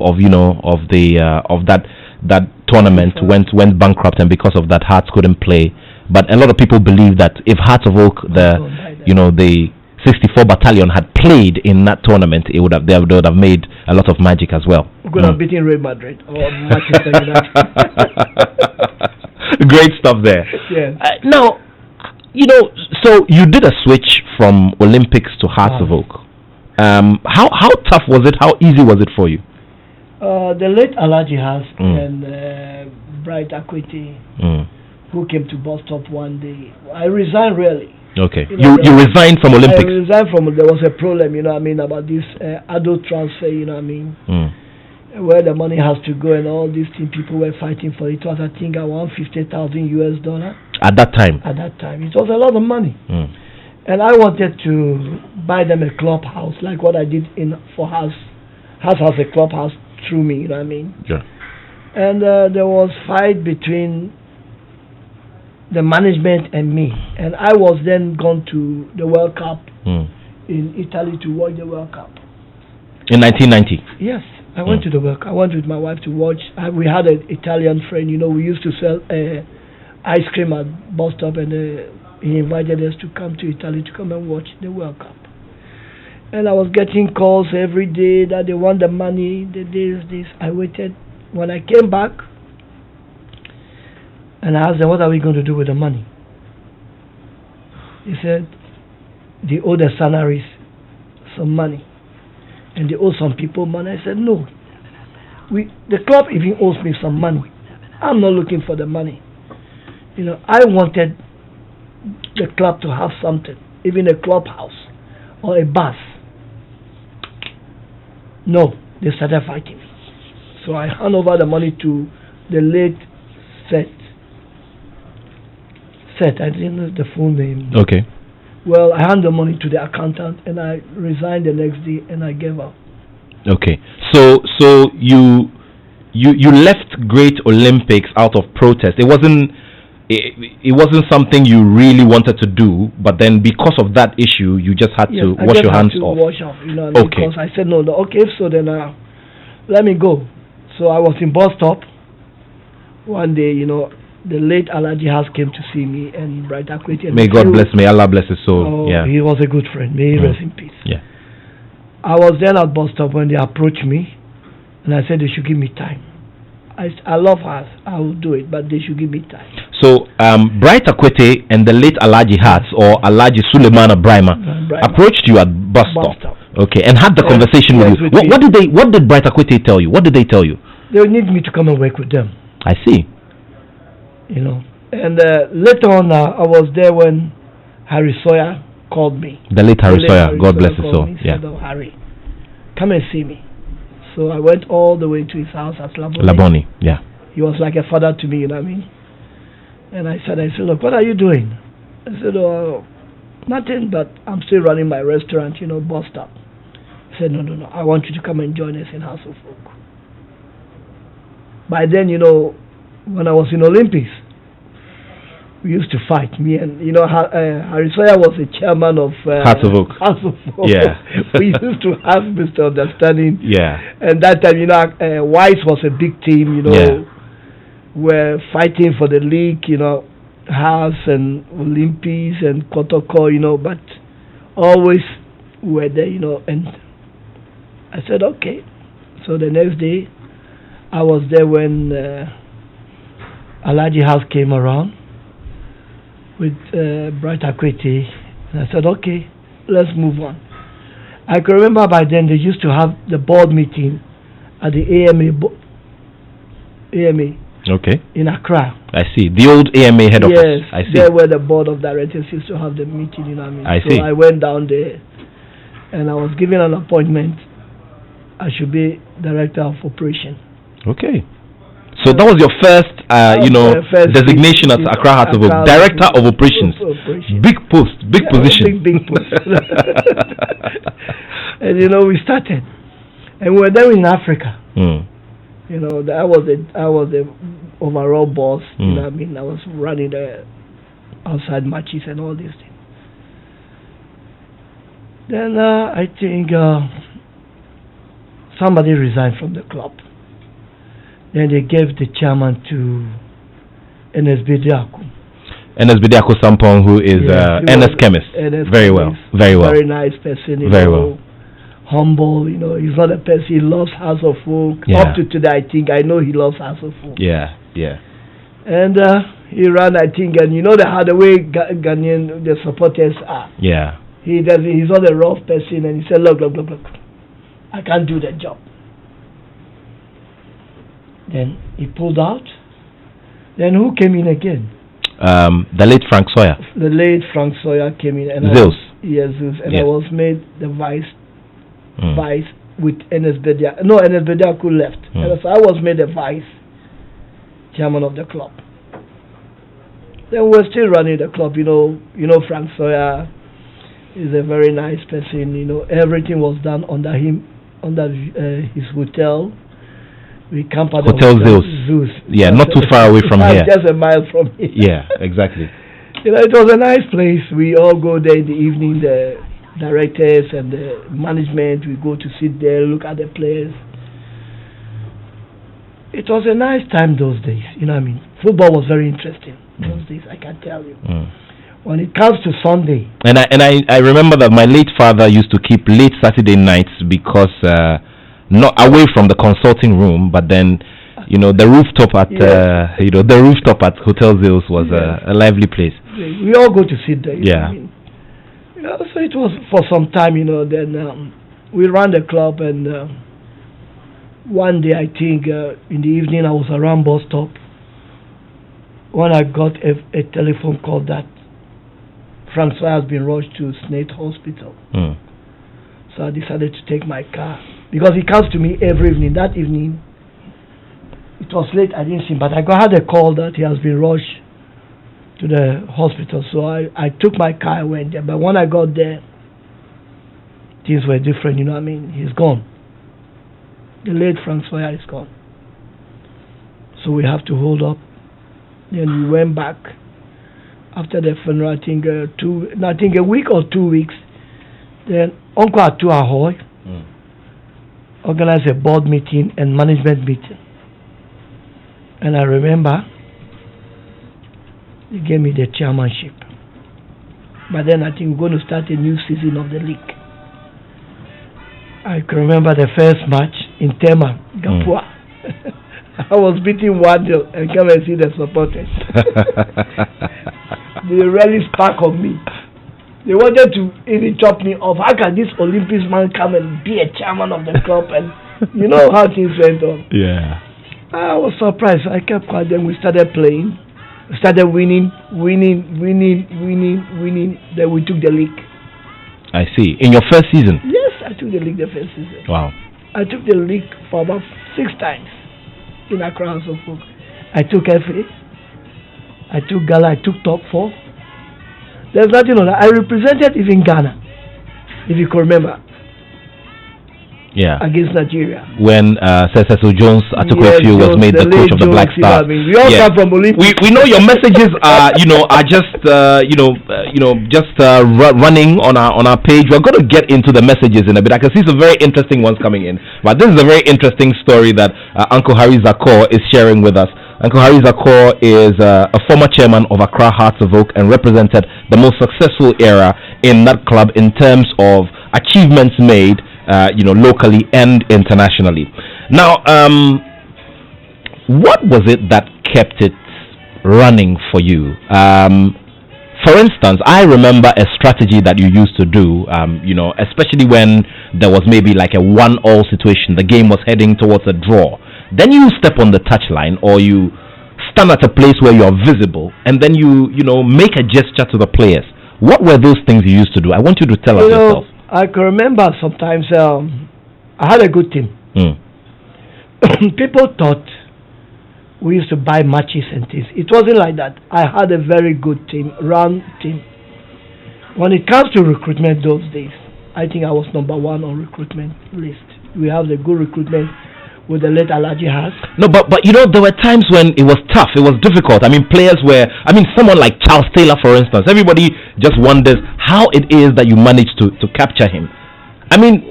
that tournament went bankrupt, and because of that, Hearts couldn't play. But a lot of people believe that if Hearts of Oak, the 64 Battalion had played in that tournament, they would have made a lot of magic as well. We could have beaten Real Madrid or Manchester United. Great stuff there. Yes. Now, so you did a switch from Olympics to Hearts of Oak. How tough was it? How easy was it for you? The late Alaji Has and Bright Akwete, who came to bus stop one day. I resigned really Okay. You You resigned from I Olympics. resigned from. There was a problem, about this adult transfer. Where the money has to go and all these things. People were fighting for it. It was, I think, around $50,000 At that time. At that time, it was a lot of money. And I wanted to buy them a clubhouse, like what I did for House has a clubhouse through me. Yeah. And there was fight between the management and me, and I was then gone to the World Cup in Italy to watch the World Cup. In 1990. Yes, I went to the World Cup. I went with my wife to watch. We had an Italian friend. We used to sell ice cream at bus stop, and he invited us to come to Italy to come and watch the World Cup. And I was getting calls every day that they want the money, this. I waited. When I came back, and I asked them, what are we going to do with the money? He said, they owe the salaries some money, and they owe some people money. I said, no, the club even owes me some money. I'm not looking for the money. I wanted the club to have something, even a clubhouse or a bus. No, they started fighting me. So I hand over the money to the late Seth, I didn't know the full name. Okay. Well, I hand the money to the accountant, and I resigned the next day, and I gave up. Okay. So you left Great Olympics out of protest. It wasn't something you really wanted to do, but then because of that issue, you just had to wash your hands off. Wash off, okay. Because I said no. Okay, so then let me go. So I was in bus stop one day. The late Alhaji House came to see me, and Bright Akwete. May God bless me. Allah bless his soul. Yeah. He was a good friend. May he rest in peace. Yeah. I was then at bus stop when they approached me, and I said they should give me time. I love her. I will do it, but they should give me time. So, Bright Akwete and the late Alhaji Hats or Alhaji Suleiman Brahma approached you at bus stop. Okay, and had the conversation with you. What did Bright Akwete tell you? What did they tell you? They need me to come and work with them. I see. And later on, I was there when Harry Sawyer called me. The late Harry Sawyer, God bless his soul. Yeah. Said, Harry, come and see me. So I went all the way to his house at Laboni. Yeah. He was like a father to me, And I said, look, what are you doing? I said, nothing, but I'm still running my restaurant, bus stop. He said, no, I want you to come and join us in House of Folk. By then, when I was in Olympics, we used to fight. Me and, Harry Sawyer was the chairman of House of Folk. Yeah. We used to have Mr. Understanding. Yeah. And that time, Wise was a big team, We're fighting for the league, House and Olympics and Kotoko, but always were there, and I said, okay. So the next day, I was there when Alhaji House came around with Bright Akwete, and I said, okay, let's move on. I can remember by then they used to have the board meeting at the AMA. Okay. In Accra. I see. The old AMA head office. Yes, I see. There where the board of directors used to have the meeting, I see. So I went down there, and I was given an appointment. I should be director of operation. Okay. So that was your first, first designation at Accra House of Folk, director of operations. Big post, big position. Big post. And we started, and we were there in Africa. I was the overall boss. I was running the outside matches and all these things. Then I think somebody resigned from the club. Then they gave the chairman to NSB Diaku. NSB Diaku Sampong, who is NS chemist. Very well. Very nice person. Very well. Humble, he's not a person. He loves House of Folk. Yeah. Up to today, I know he loves House of Folk. Yeah. And he ran, and the way Ghanaian the supporters are. Yeah. He's not a rough person, and he said, look, I can't do the job. Then he pulled out. Then who came in again? the late Frank Sawyer. The late Frank Sawyer came in. And Zeus. Zeus. And Yeah. I was made the vice with Enes Bedia. No, Enes Bedia could left. And so I was made the vice chairman of the club. Then we're still running the club. You know Frank Sawyer is a very nice person. Everything was done under him, under his hotel. We camp at Hotel the Zeus. Yeah, not too far away from here. Just a mile from here. Yeah, exactly. It was a nice place. We all go there in the evening. The directors and the management, we go to sit there, look at the players. It was a nice time those days. Football was very interesting those days, I can tell you. When it comes to Sunday. And I remember that my late father used to keep late Saturday nights because not away from the consulting room, but then the rooftop at the rooftop at Hotel Zeus was a lively place. We all go to sit there. Yeah. So it was for some time. Then we ran the club, and one day I think in the evening I was around bus stop when I got a telephone call that Francois has been rushed to Snate Hospital. So I decided to take my car because he comes to me every evening. That evening, it was late, I didn't see him, but I had a call that he has been rushed to the hospital. So I took my car, I went there. But when I got there, things were different, He's gone. The late Francois is gone. So we have to hold up. Then we went back after the funeral, I think a week or 2 weeks. Then Uncle Attoh Ahoy organized a board meeting and management meeting. And I remember he gave me the chairmanship. But then I think we're going to start a new season of the league. I can remember the first match in Tema, Gapua. I was beating 1-0 and come and see the supporters. They really spark on me. They wanted to even chop me off. How can this Olympics man come and be a chairman of the club? And you know how things went on. Yeah. I was surprised. I kept quiet. Then we started playing. We started winning. Then we took the league. I see. In your first season? Yes, I took the league the first season. Wow. I took the league for about 6 times in Accra House of Folk. I took FA. I took Gala. I took top 4. There's nothing on that. I represented even Ghana, if you can remember. Yeah. Against Nigeria. When Cecil Jones Atokwefiu was made the coach of the Black Stars. We all come from Olympics. We know your messages are just running on our page. We're going to get into the messages in a bit. I can see some very interesting ones coming in. But this is a very interesting story that Uncle Harry Zakor is sharing with us. Uncle Harry Zakor is a former chairman of Accra Hearts of Oak and represented the most successful era in that club in terms of achievements made locally and internationally. Now, what was it that kept it running for you? For instance, I remember a strategy that you used to do, especially when there was maybe like a 1-1 situation, the game was heading towards a draw. Then you step on the touchline or you stand at a place where you are visible and then you make a gesture to the players. What were those things you used to do? I want you to tell us yourself. I can remember sometimes I had a good team. People thought we used to buy matches and things. It wasn't like that. I had a very good team, run team. When it comes to recruitment those days, I think I was number 1 on recruitment list. We have the good recruitment with the late Alaji Haas. No, but there were times when it was tough. It was difficult. Someone like Charles Taylor, for instance. Everybody just wonders how it is that you managed to capture him.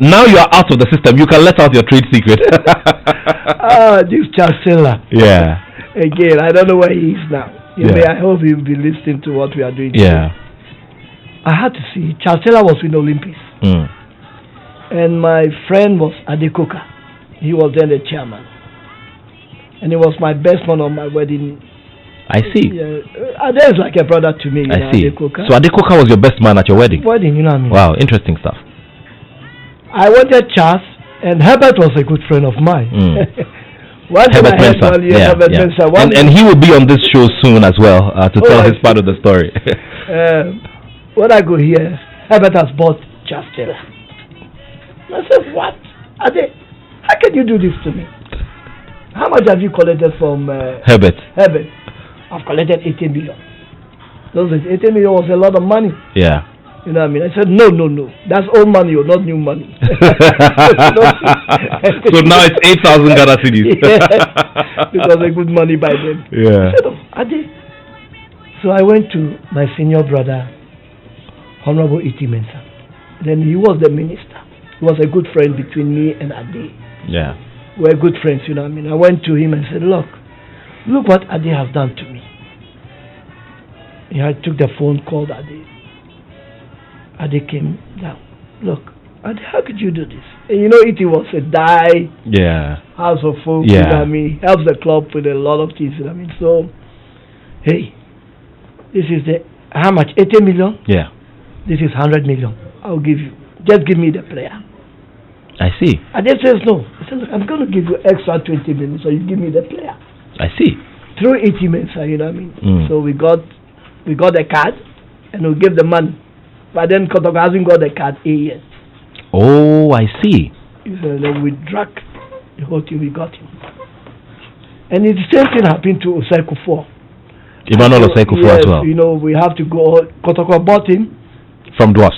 Now you are out of the system. You can let out your trade secret. This Charles Taylor. Yeah. Again, I don't know where he is now. I hope he'll be listening to what we are doing. Yeah. Today. I had to see. Charles Taylor was with the Olympics. And my friend was Adekoka. He was then the chairman. And he was my best man on my wedding. I see. There's like a brother to me. I see. Adekoka. So Adekoka was your best man at your wedding? Wow, interesting stuff. I wanted Charles, and Herbert was a good friend of mine. Herbert Mensah. Herbert Mensah. And he will be on this show soon as well to tell his part of the story. When I go here, Herbert has bought Just Taylor. I said, what? How can you do this to me? How much have you collected from Herbert? I've collected 18 million. Those 18 million was a lot of money. Yeah. You know what I mean? I said, no. That's old money or not new money. So now it's 8,000 Ghana cedis. Because they good money by then. Yeah. I said, Ade. So I went to my senior brother, Honorable E.T. Mensah. Then he was the minister. He was a good friend between me and Ade. Yeah. We're good friends, you know what I mean? I went to him and said, look what Ade has done to me. I took the phone, called Ade. Ade came down. Look, Ade, how could you do this? And you know, E.T. was a house of folk, you know what I mean? Helps the club with a lot of things, you know what I mean? So, hey, this is how much? 80 million? Yeah. This is 100 million. I'll give you. Just give me the player. I see. Ade says no. He says, look, I'm going to give you extra 20 million, so you give me the player. I see. Through 80 Mensah, you know what I mean? So we got the card, and we gave the money. But then Kotoko hasn't got the card yet. Oh, I see. So then we dragged the whole thing, we got him. And the same thing happened to Osei Kufuor. Emmanuel Osei Kufuor as well. You know, we have to go. Kotoko bought him. From Dwarfs.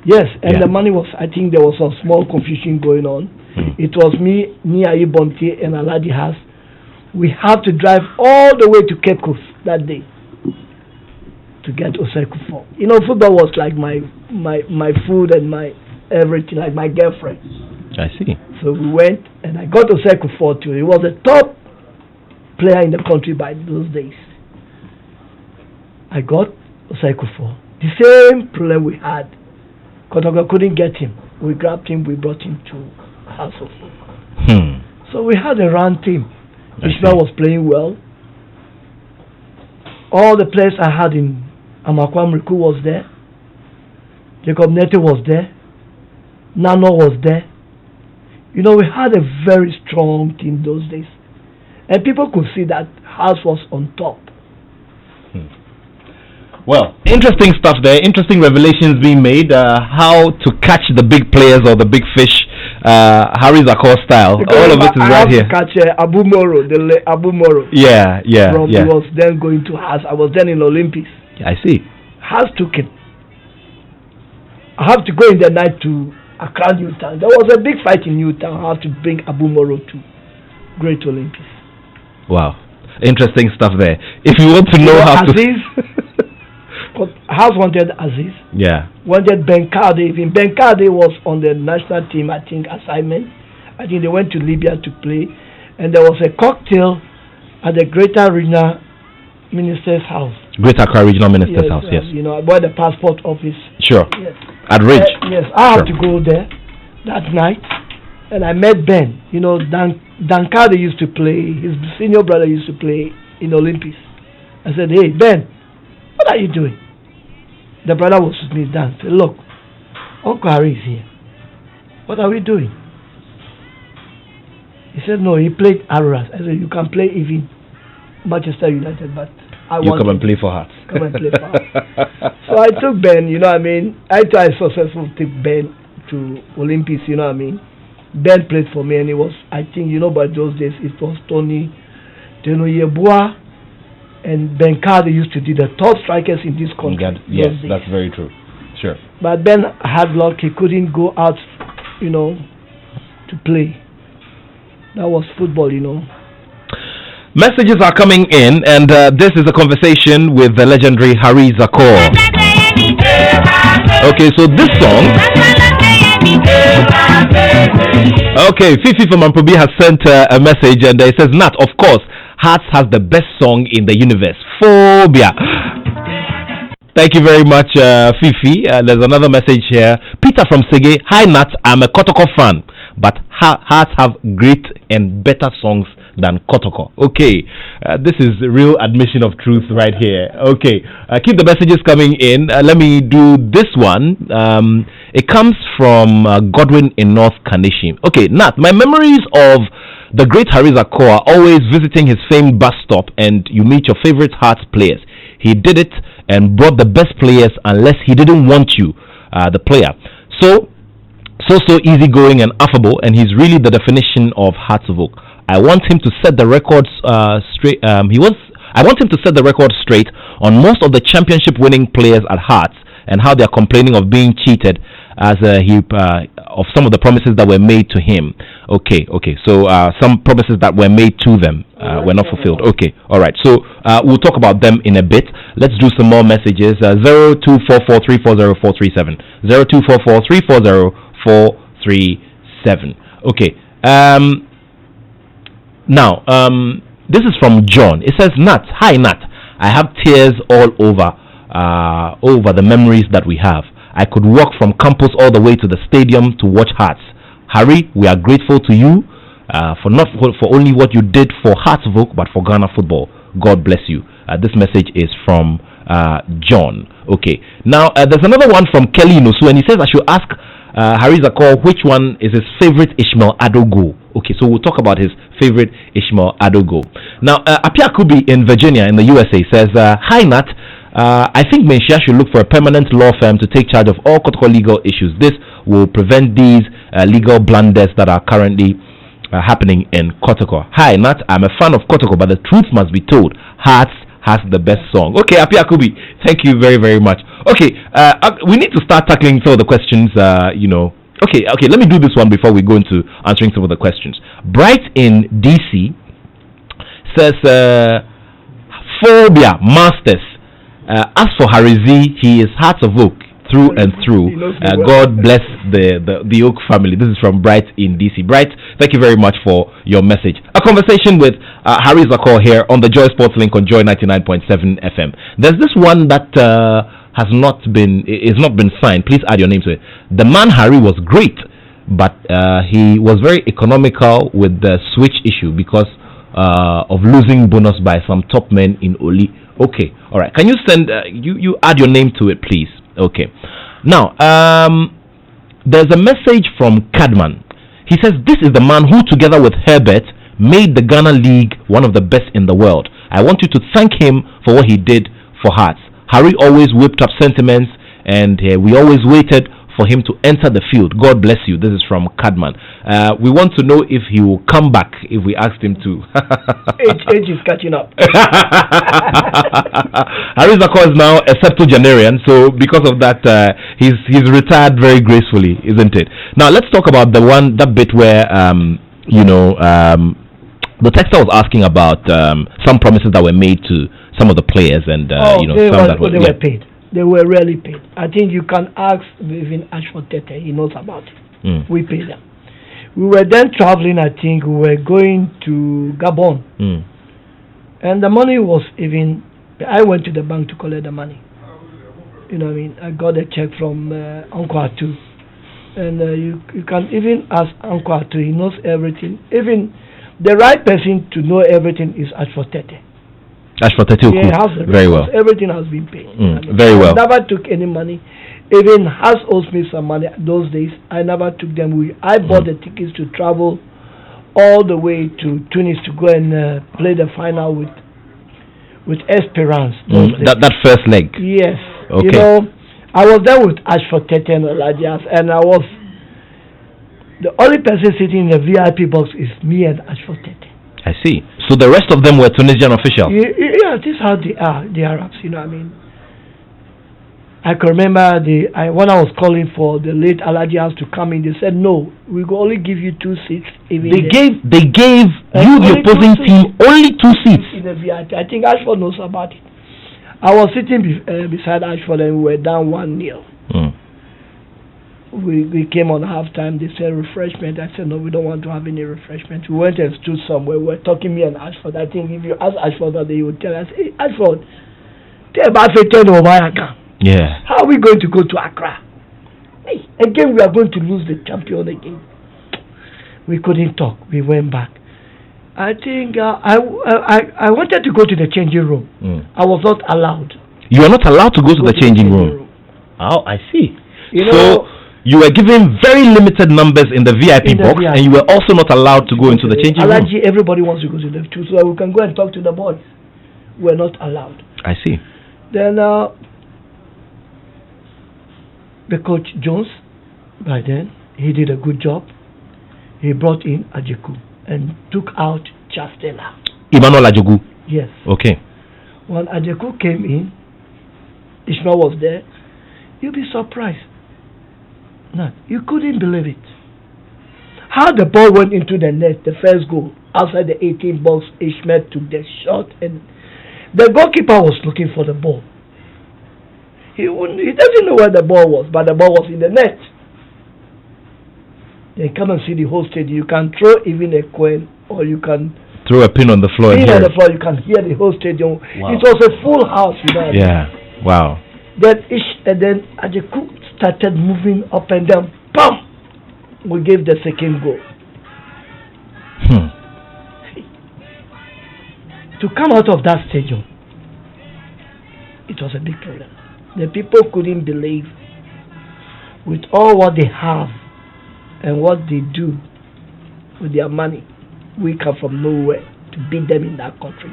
Yes, and the money was, I think there was some small confusion going on. It was me, Niayi Bonte, and Aladi Haas. We had to drive all the way to Cape Coast that day to get Osei Kufuor. You know, football was like my food and my everything, like my girlfriend. I see. So we went, and I got Osei Kufuor too. He was a top player in the country by those days. I got Osei Kufuor. The same problem we had. Kotoko couldn't get him. We grabbed him, we brought him to House of Folk. So we had a round team. Ishmael was playing well. All the players I had in Amakwam Riku was there. Jacob Nete was there. Nano was there. You know, we had a very strong team those days. And people could see that House was on top. Well, interesting stuff there. Interesting revelations being made. How to catch the big players or the big fish, Harry Zakor style. Because all of it is right here. Catch Abu Moro, Abu Moro. Yeah. He was then going to Haas. I was then in Olympics. I see. Haas took him. I have to go in the night to Accra, Newtown. There was a big fight in Newtown. I have to bring Abu Moro to Great Olympics. Wow. Interesting stuff there. If you want to know how Aziz, House wanted Aziz. Yeah. Wanted Ben Kade. Even Ben Kade was on the national team, I think, assignment. I think they went to Libya to play. And there was a cocktail at the Greater Regional Minister's House. Greater Accra Regional Minister's House, yes. You know, by the passport office. Sure. Yes. At Ridge. Yes, I had to go there that night. And I met Ben. You know, Dan Kade used to play, his senior brother used to play in Olympics. I said, hey, Ben, what are you doing? The brother was with me, Dan. Said, look, Uncle Harry is here. What are we doing? He said, no, he played Aroras. I said, you can play even Manchester United, but you come and play for Hearts. Come and play for Hearts. So I took Ben, you know what I mean? I tried successful to take Ben to Olympics, you know what I mean? Ben played for me, and it was, I think, you know, by those days, it was Tony Yeboah and Ben Kade used to be the top strikers in this country. Yes, that's very true. Sure. But Ben had luck. He couldn't go out, you know, to play. That was football, you know. Messages are coming in, and this is a conversation with the legendary Harry Zakor. Okay, so this song... Okay, Fifi from Amprobi has sent a message, and it says, Nat, of course, Hearts has the best song in the universe, Phobia. Thank you very much, Fifi. There's another message here. Peter from Sege. Hi, Nat. I'm a Kotoko fan, but Hearts have great and better songs than Kotoko. Okay, this is real admission of truth right here. Okay, keep the messages coming in. Let me do this one. It comes from Godwin in North Kanishim. Okay, Nat, my memories of The great Harris Akor always visiting his famed bus stop, and you meet your favorite Hearts players. He did it and brought the best players unless he didn't want you, the player. So easygoing and affable, and he's really the definition of Hearts of Oak. I want him to set the records straight. I want him to set the record straight on most of the championship-winning players at Hearts and how they are complaining of being cheated as of some of the promises that were made to him. Okay. So some promises that were made to them were not fulfilled. Okay, all right. So we'll talk about them in a bit. Let's do some more messages. 0244340437. 0244340437. Okay. Now, this is from John. It says, Nat, hi Nat. I have tears all over the memories that we have. I could walk from campus all the way to the stadium to watch Hearts. Harry, we are grateful to you for only what you did for Hearts of Oak, but for Ghana football. God bless you. This message is from John. Okay. Now, there's another one from Kelly Inosu, and he says I should ask Harry Zakor which one is his favorite Ishmael Attoh goal. Okay, so we'll talk about his favorite Ishmael Attoh goal. Now, Apia Kubi in Virginia, in the USA, says, hi Nat. I think Menchia should look for a permanent law firm to take charge of all Kotoko legal issues. This will prevent these legal blunders that are currently happening in Kotoko. Hi, Nat. I'm a fan of Kotoko, but the truth must be told. Hearts has the best song. Okay, Apia Kubi, thank you very, very much. Okay, we need to start tackling some of the questions, Okay, let me do this one before we go into answering some of the questions. Bright in DC says, Phobia Masters. As for Harizi, he is Hearts of Oak through and through. God bless the Oak family. This is from Bright in DC. Bright, thank you very much for your message. A conversation with Harry Zakor here on the Joy Sports Link on Joy 99.7 FM. There's this one that is not been signed. Please add your name to it. The man Harry was great, but he was very economical with the switch issue because of losing bonus by some top men in Oli. Okay, all right. Can you send you add your name to it, please? Okay. Now, there's a message from Cadman. He says this is the man who, together with Herbert, made the Ghana League one of the best in the world. I want you to thank him for what he did for Hearts. Harry always whipped up sentiments, and we always waited for him to enter the field. God bless you. This is from Cadman. We want to know if he will come back if we asked him to. Age is catching up. Harry Zakor is now a septuagenarian, so because of that, he's retired very gracefully, isn't it? Now let's talk about that bit where the texter was asking about some promises that were made to some of the players, and some that were paid. They were rarely paid. I think you can ask even Ashford Tete. He knows about it. We paid them. We were then traveling. I think we were going to Gabon, and the money was even. I went to the bank to collect the money. You know what I mean? I got a check from Uncle Attoh, and you can even ask Uncle Attoh. He knows everything. Even the right person to know everything is Ashford Tete. Ashford Tete, very well. Everything has been paid. Very well. I never took any money. Even Has owes me some money those days. I never took them. I bought the tickets to travel all the way to Tunis to go and play the final with Esperance. That first leg. Yes. Okay. I was there with Ashford Tete and Oladias, and I was the only person sitting in the VIP box is me and Ashford Tete. I see. So the rest of them were Tunisian officials? Yeah, this is how they are, the Arabs, you know what I mean? I can remember when I was calling for the late Alhaji House to come in, they said, no, we will only give you 2 seats. They gave you, the opposing team, only 2 seats? In the VIP. I think Ashford knows about it. I was sitting beside Ashford and we were down 1-0. We came on halftime. They said refreshment. I said no, we don't want to have any refreshment. We went and stood somewhere. We were talking, me and Ashford. I think if you ask Ashford that, he would tell us, hey, Ashford, tell about yeah. How are we going to go to Accra? Hey, again we are going to lose the champion again. We couldn't talk. We went back. I think I wanted to go to the changing room. I was not allowed. You are not allowed to go to the changing room. Oh, I see. You were given very limited numbers in the VIP In the box, VIP. and you were also not allowed to go into the changing room. Allergy, everybody wants to go to the too, so we can go and talk to the boys. We're not allowed. I see. Then the coach Jones, by then, he did a good job. He brought in Ajeku and took out Chastela. Emmanuel Ajogu. Yes. Okay. When Ajeku came in, Ishmael was there. You'll be surprised. No, you couldn't believe it. How the ball went into the net, the first goal, outside the 18 box, Ishmael took the shot, and the goalkeeper was looking for the ball. He doesn't know where the ball was, but the ball was in the net. Then come and see the whole stadium. You can throw even a coin, or you can throw a pin on the floor. Pin on the floor, you can hear the whole stadium. Wow. It was a full house, you know. Yeah. Wow. Then Ajeku started moving up and down. Bam! We gave the second goal. To come out of that stadium, it was a big problem. The people couldn't believe, with all what they have and what they do with their money, we come from nowhere to beat them in that country.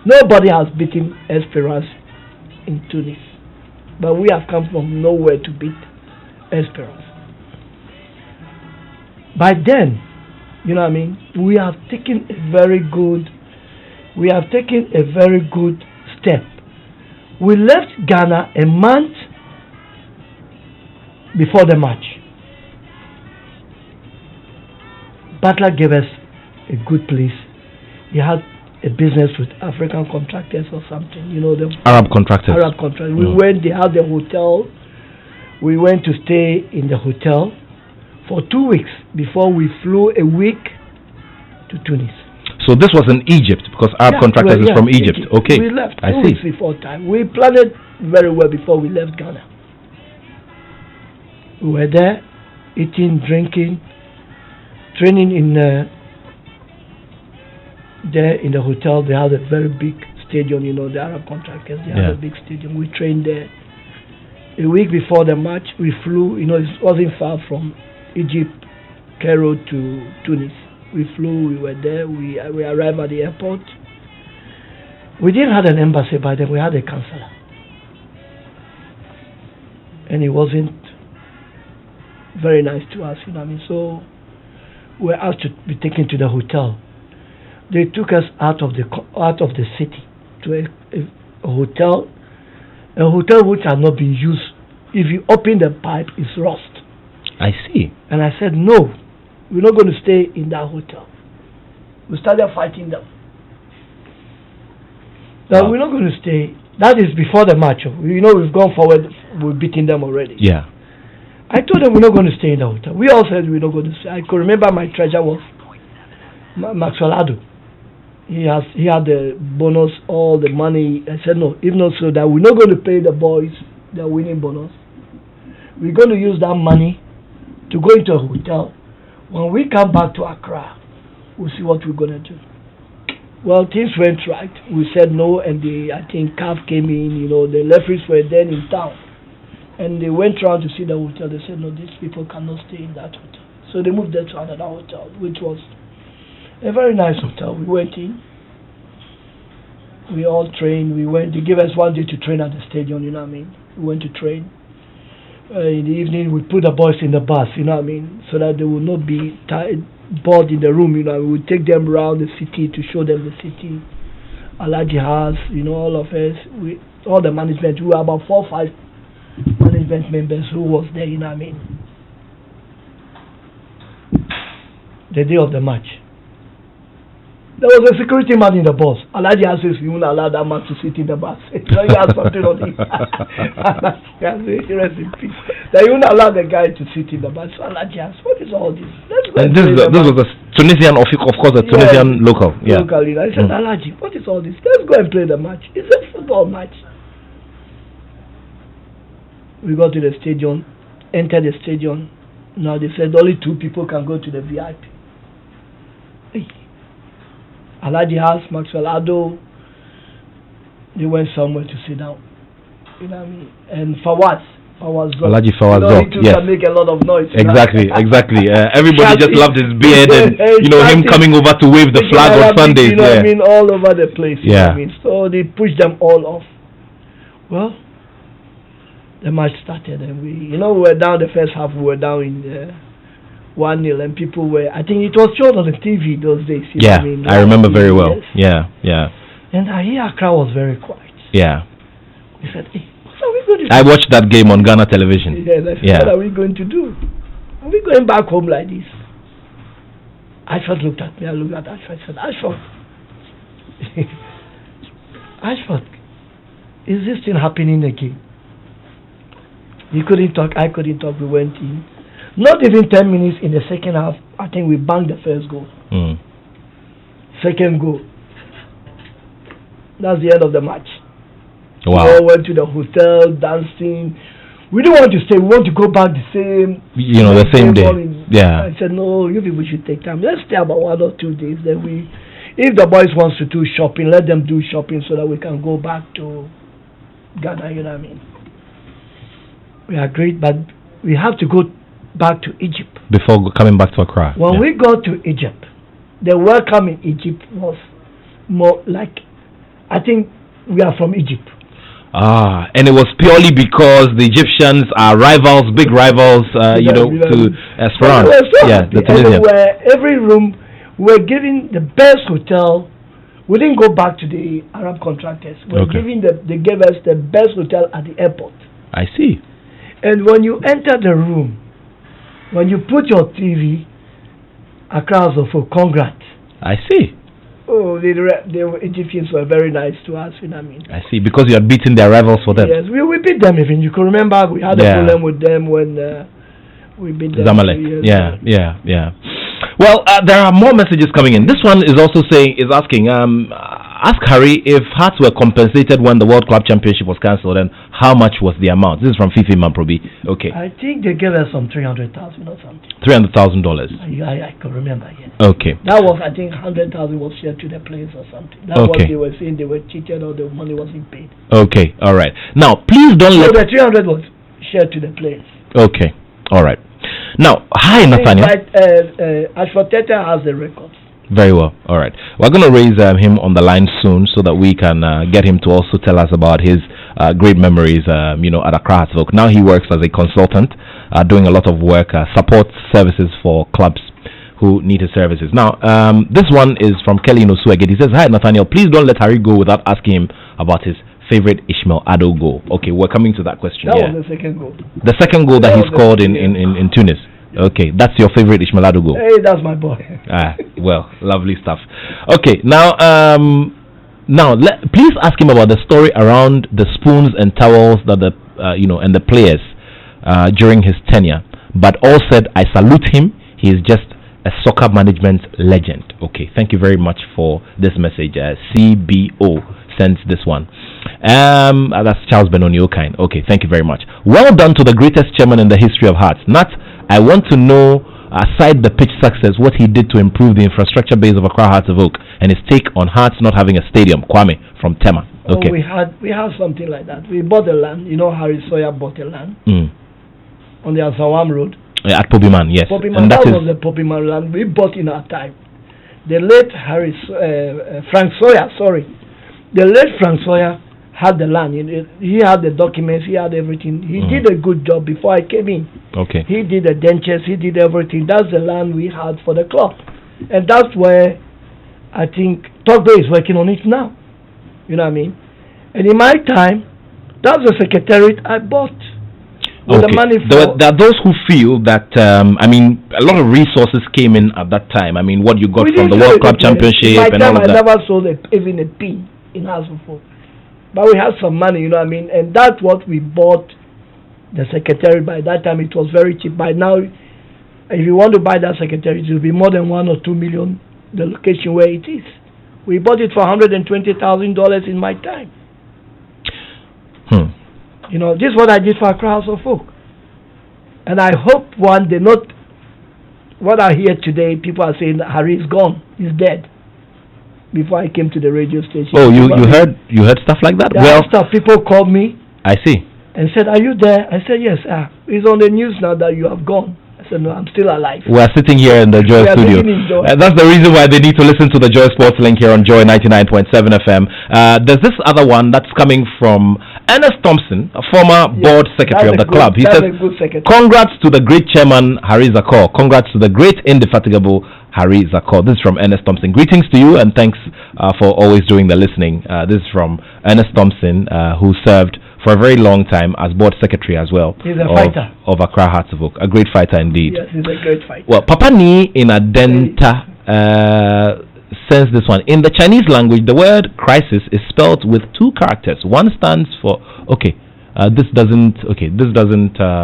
Nobody has beaten Esperance in Tunis, but we have come from nowhere to beat Esperance. By then, you know what I mean, we have taken a very good step. We left Ghana a month before the match. Butler gave us a good place. He had a business with African contractors or something, you know, the Arab contractors. Arab contractors. We went, they had the hotel. We went to stay in the hotel for 2 weeks before we flew a week to Tunis. So this was in Egypt, because Arab contractors is from Egypt. Okay. We left I 2 see. weeks before time. We planned it very well before we left Ghana. We were there, eating, drinking, training in there in the hotel. They had a very big stadium, you know, the Arab contractors. They had a big stadium. We trained there. A week before the match, we flew, you know, it wasn't far from Egypt, Cairo to Tunis. We flew, we were there, we arrived at the airport. We didn't have an embassy by then, we had a consular. And it wasn't very nice to us, you know what I mean? So we were asked to be taken to the hotel. They took us out of the city to a hotel which had not been used. If you open the pipe, it's rust. I see. And I said, no, we're not going to stay in that hotel. We started fighting them. That we're not going to stay. That is before the match. You know, we've gone forward, we've beaten them already. Yeah. I told them we're not going to stay in the hotel. We all said we're not going to stay. I could remember my treasurer was Maxwell Addo. He had the bonus, all the money. I said, no, if not so, that we're not going to pay the boys their winning bonus. We're going to use that money to go into a hotel. When we come back to Accra, we'll see what we're going to do. Well, things went right. We said no, and I think CAF came in, you know, the referees were then in town. And they went around to see the hotel. They said, no, these people cannot stay in that hotel. So they moved them to another hotel, which was a very nice hotel. We went in. We all trained. They gave us 1 day to train at the stadium, you know what I mean? We went to train. In the evening, we put the boys in the bus, you know what I mean, so that they will not be bored in the room, you know. We would take them around the city to show them the city. Alaji House, you know, all of us, all the management, we were about 4 or 5 management members who was there, you know what I mean. The day of the match, there was a security man in the bus. Alaji House says, you won't allow that man to sit in the bus. So he has something on him. Rest in peace. That you won't allow the guy to sit in the bus. So Alaji House, what is all this? And this was a Tunisian, of course, a Tunisian local. Yeah. Local, you know. I said, Alaji, what is all this? Let's go and play the match. It's a football match. We got to the stadium, entered the stadium. Now they said only 2 people can go to the VIP. Hey. Alaji House, Maxwell Addo, they went somewhere to sit down. You know what I mean? And for what? Alaji Fawazok, yes. Can make a lot of noise. Exactly. Everybody just loved his beard and him coming over to wave the flag on Sundays. All over the place. Yeah. So they pushed them all off. Well, the match started and we were down the first half. We were down in 1-0 and people were. I think it was shown on the TV those days. I remember very well. Yes. Yeah. And I hear Accra was very quiet. Yeah. He said, "Hey, what are we going to do?" I watched that game on Ghana television. Yes, I said, what are we going to do? Are we going back home like this? Ashford looked at me. I looked at Ashford. I said, Ashford, Ashford, is this thing happening again? He couldn't talk. I couldn't talk. We went in. Not even 10 minutes in the second half, I think we banged the first goal. Second goal. That's the end of the match. Wow. We all went to the hotel, dancing. We didn't want to stay. We want to go back the same. The same day. Yeah. I said, no, you people should take time. Let's stay about 1 or 2 days. Then if the boys wants to do shopping, let them do shopping so that we can go back to Ghana. You know what I mean? We agreed, but we have to go back to Egypt before coming back to Accra. When we got to Egypt, the welcome in Egypt was more like, I think we are from Egypt. And it was purely because the Egyptians are rivals, big rivals, to Esperance. The Tunisian. Every room, we were giving the best hotel. We didn't go back to the Arab contractors. They gave us the best hotel at the airport. I see. And when you enter the room, when you put your TV, Accra was for congrats. I see. Oh, the Egyptians were very nice to us, you know what I mean? I see, because you had beaten their rivals for them. Yes, we beat them even. You can remember we had a problem with them when we beat them. Zamalek. Yeah. Well, there are more messages coming in. This one is also asking, ask Harry if Hearts were compensated when the World Club Championship was cancelled, and how much was the amount? This is from Fifi Mamprobi. Okay. I think they gave us some 300,000 or something. $300,000. I can remember, yes. Okay. That was, I think, 100,000 was shared to the players or something. That's what they were saying. They were cheated or the money wasn't paid. Okay, all right. Now, please don't let... So the 300 was shared to the players. Okay, all right. Now, hi, Nathaniel. Ashford Tete has the records. Very well. All right. We're going to raise him on the line soon so that we can get him to also tell us about his great memories, at Accra Hearts. Now he works as a consultant, doing a lot of work, support services for clubs who need his services. Now, this one is from Kelly Nosueged. He says, hi, Nathaniel. Please don't let Harry go without asking him about his favorite Ishmael Attoh goal. Okay, we're coming to that question. That was the second goal. The second goal that he scored in Tunis. Okay, that's your favorite Ishmael Attoh goal. Hey, that's my boy. Well, lovely stuff. Okay, now, please ask him about the story around the spoons and towels that and the players during his tenure. But all said, I salute him. He is just a soccer management legend. Okay, thank you very much for this message. CBO sends this one. That's Charles Benoni Okine. Okay, thank you very much. Well done to the greatest chairman in the history of Hearts. Nat, I want to know, aside the pitch success, what he did to improve the infrastructure base of Accra Hearts of Oak and his take on Hearts not having a stadium. Kwame from Tema. Okay. We had something like that. We bought the land. Harry Sawyer bought the land on the Azawam Road. At Pobiman, yes. Pobiman, that was the Pobiman land we bought in our time. The late Frank Sawyer, the late Frank Sawyer had the land. He had the documents, he had everything. He did a good job before I came in. Okay. He did the dentures, he did everything. That's the land we had for the club. And that's where I think Togbe is working on it now. You know what I mean? And in my time, that's the secretariat I bought. With the money there are those who feel that, a lot of resources came in at that time. What you got from the World Club Championship and all of that. I never sold even a pin in house before. But we had some money, and that's what we bought the secretariat. By that time, it was very cheap. By now, if you want to buy that secretariat, it will be more than $1 or $2 million, the location where it is. We bought it for $120,000 in my time. This is what I did for Accra House of Folk. And I hope one day, not what I hear today, people are saying that Harry is gone, he's dead. Before I came to the radio station. Oh, you heard stuff like that? Stuff. People called me. I see. and said, "Are you there?" I said, "Yes." It's on the news now that you have gone. I said, "No, I'm still alive." We're sitting here in the Joy studio. That's the reason why they need to listen to the Joy Sports Link here on Joy 99.7 FM. There's this other one that's coming from Ernest Thompson, a former board secretary of the club. He says, "Congrats to the great chairman, Harry Zakor. Congrats to the great indefatigable Harry Zakor." This is from Ernest Thompson. Greetings to you and thanks for always doing the listening. This is from Ernest Thompson, who served for a very long time as board secretary as well. He's a fighter of Accra Hearts of Oak. A great fighter indeed. Yes, he's a great fighter. Well, Papa Ni in Adenta sends this one. In the Chinese language, the word crisis is spelled with two characters. One stands for this doesn't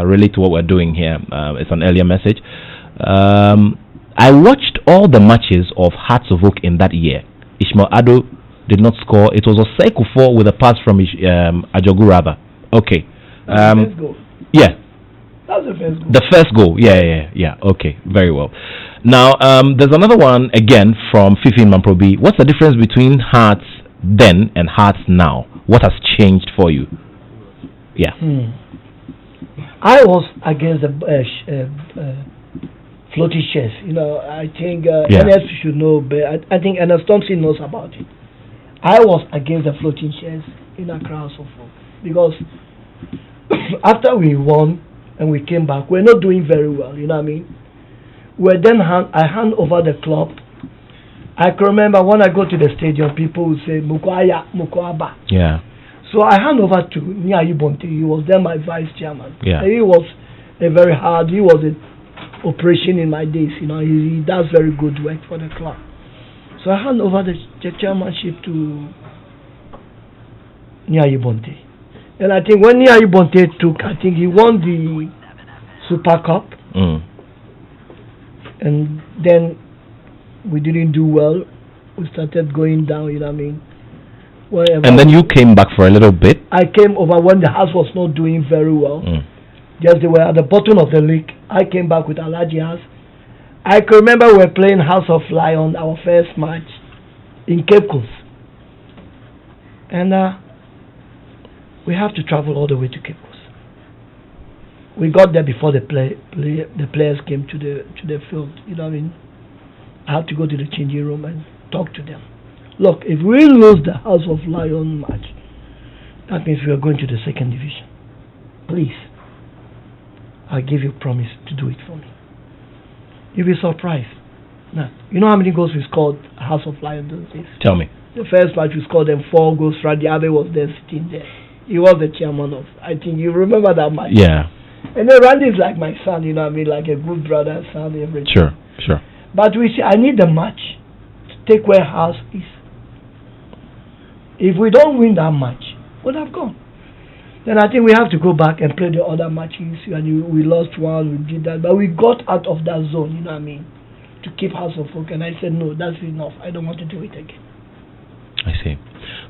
relate to what we're doing here. It's an earlier message. I watched all the matches of Hearts of Oak in that year. Ishmael Addo did not score. It was Osei Kufo with a pass from Ajogu rather. Okay. That's the first goal. Yeah. That's the first goal. The first goal. Yeah. Okay. Very well. Now, there's another one again from Fifi Mamprobi. What's the difference between Hearts then and Hearts now? What has changed for you? Yeah. I was against the floating chairs. I think Ernest should know, but I think Ernest Thompson knows about it. I was against the floating chairs in Accra House of Folk because after we won and we came back, we're not doing very well. You know what I mean? I hand over the club. I can remember when I go to the stadium, people would say Mukwaya, Mukwaba. Yeah. So I hand over to Niayi Bonte. He was then my vice chairman. Yeah. He was he was an operation in my days. He does very good work for the club. So I hand over the chairmanship to Niayi Bonte. And I think when Niayi Bonte I think he won the Super Cup. And then we didn't do well. We started going down, you know what I mean? Wherever. And then you came back for a little bit? I came over when the house was not doing very well. Just they were at the bottom of the league. I came back with Alaji House. I can remember we were playing House of Lion, our first match in Cape Coast. And we have to travel all the way to Cape Coast. We got there before the players came to the field. You know what I mean? I had to go to the changing room and talk to them. Look, if we lose the House of Lion match, that means we are going to the second division. Please, I give you a promise to do it for me. You'll be surprised. Now, you know how many goals we scored House of Lion those days? Tell me. The first match we scored them 4 goals. Radi Abe was there sitting there. He was the chairman of. I think you remember that match. Yeah. And then Randy is like my son, you know what I mean, like a good brother, son, everything. Sure. But we say, I need the match to take where House is. If we don't win that match, we'll have gone. Then I think we have to go back and play the other matches. And we lost one, we did that. But we got out of that zone, you know what I mean, to keep House of Folk. And I said, no, that's enough. I don't want to do it again. I see.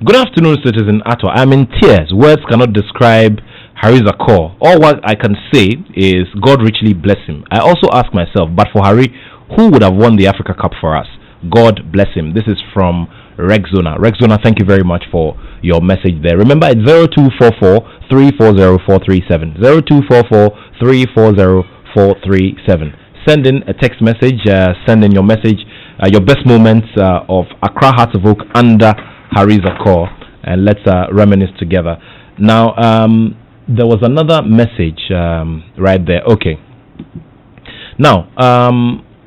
Good afternoon, Citizen Attoh. I'm in tears. Words cannot describe Harry Zakor. All what I can say is God richly bless him. I also ask myself, but for Harry, who would have won the Africa Cup for us? God bless him. This is from Rexona. Rexona, thank you very much for your message there. Remember, it's 0244 340 437. 0244 340 437. Send in a text message. Send in your message, your best moments of Accra Hearts of Oak under Harry Zakor, and let's reminisce together. Now, there was another message right there. Okay. Now,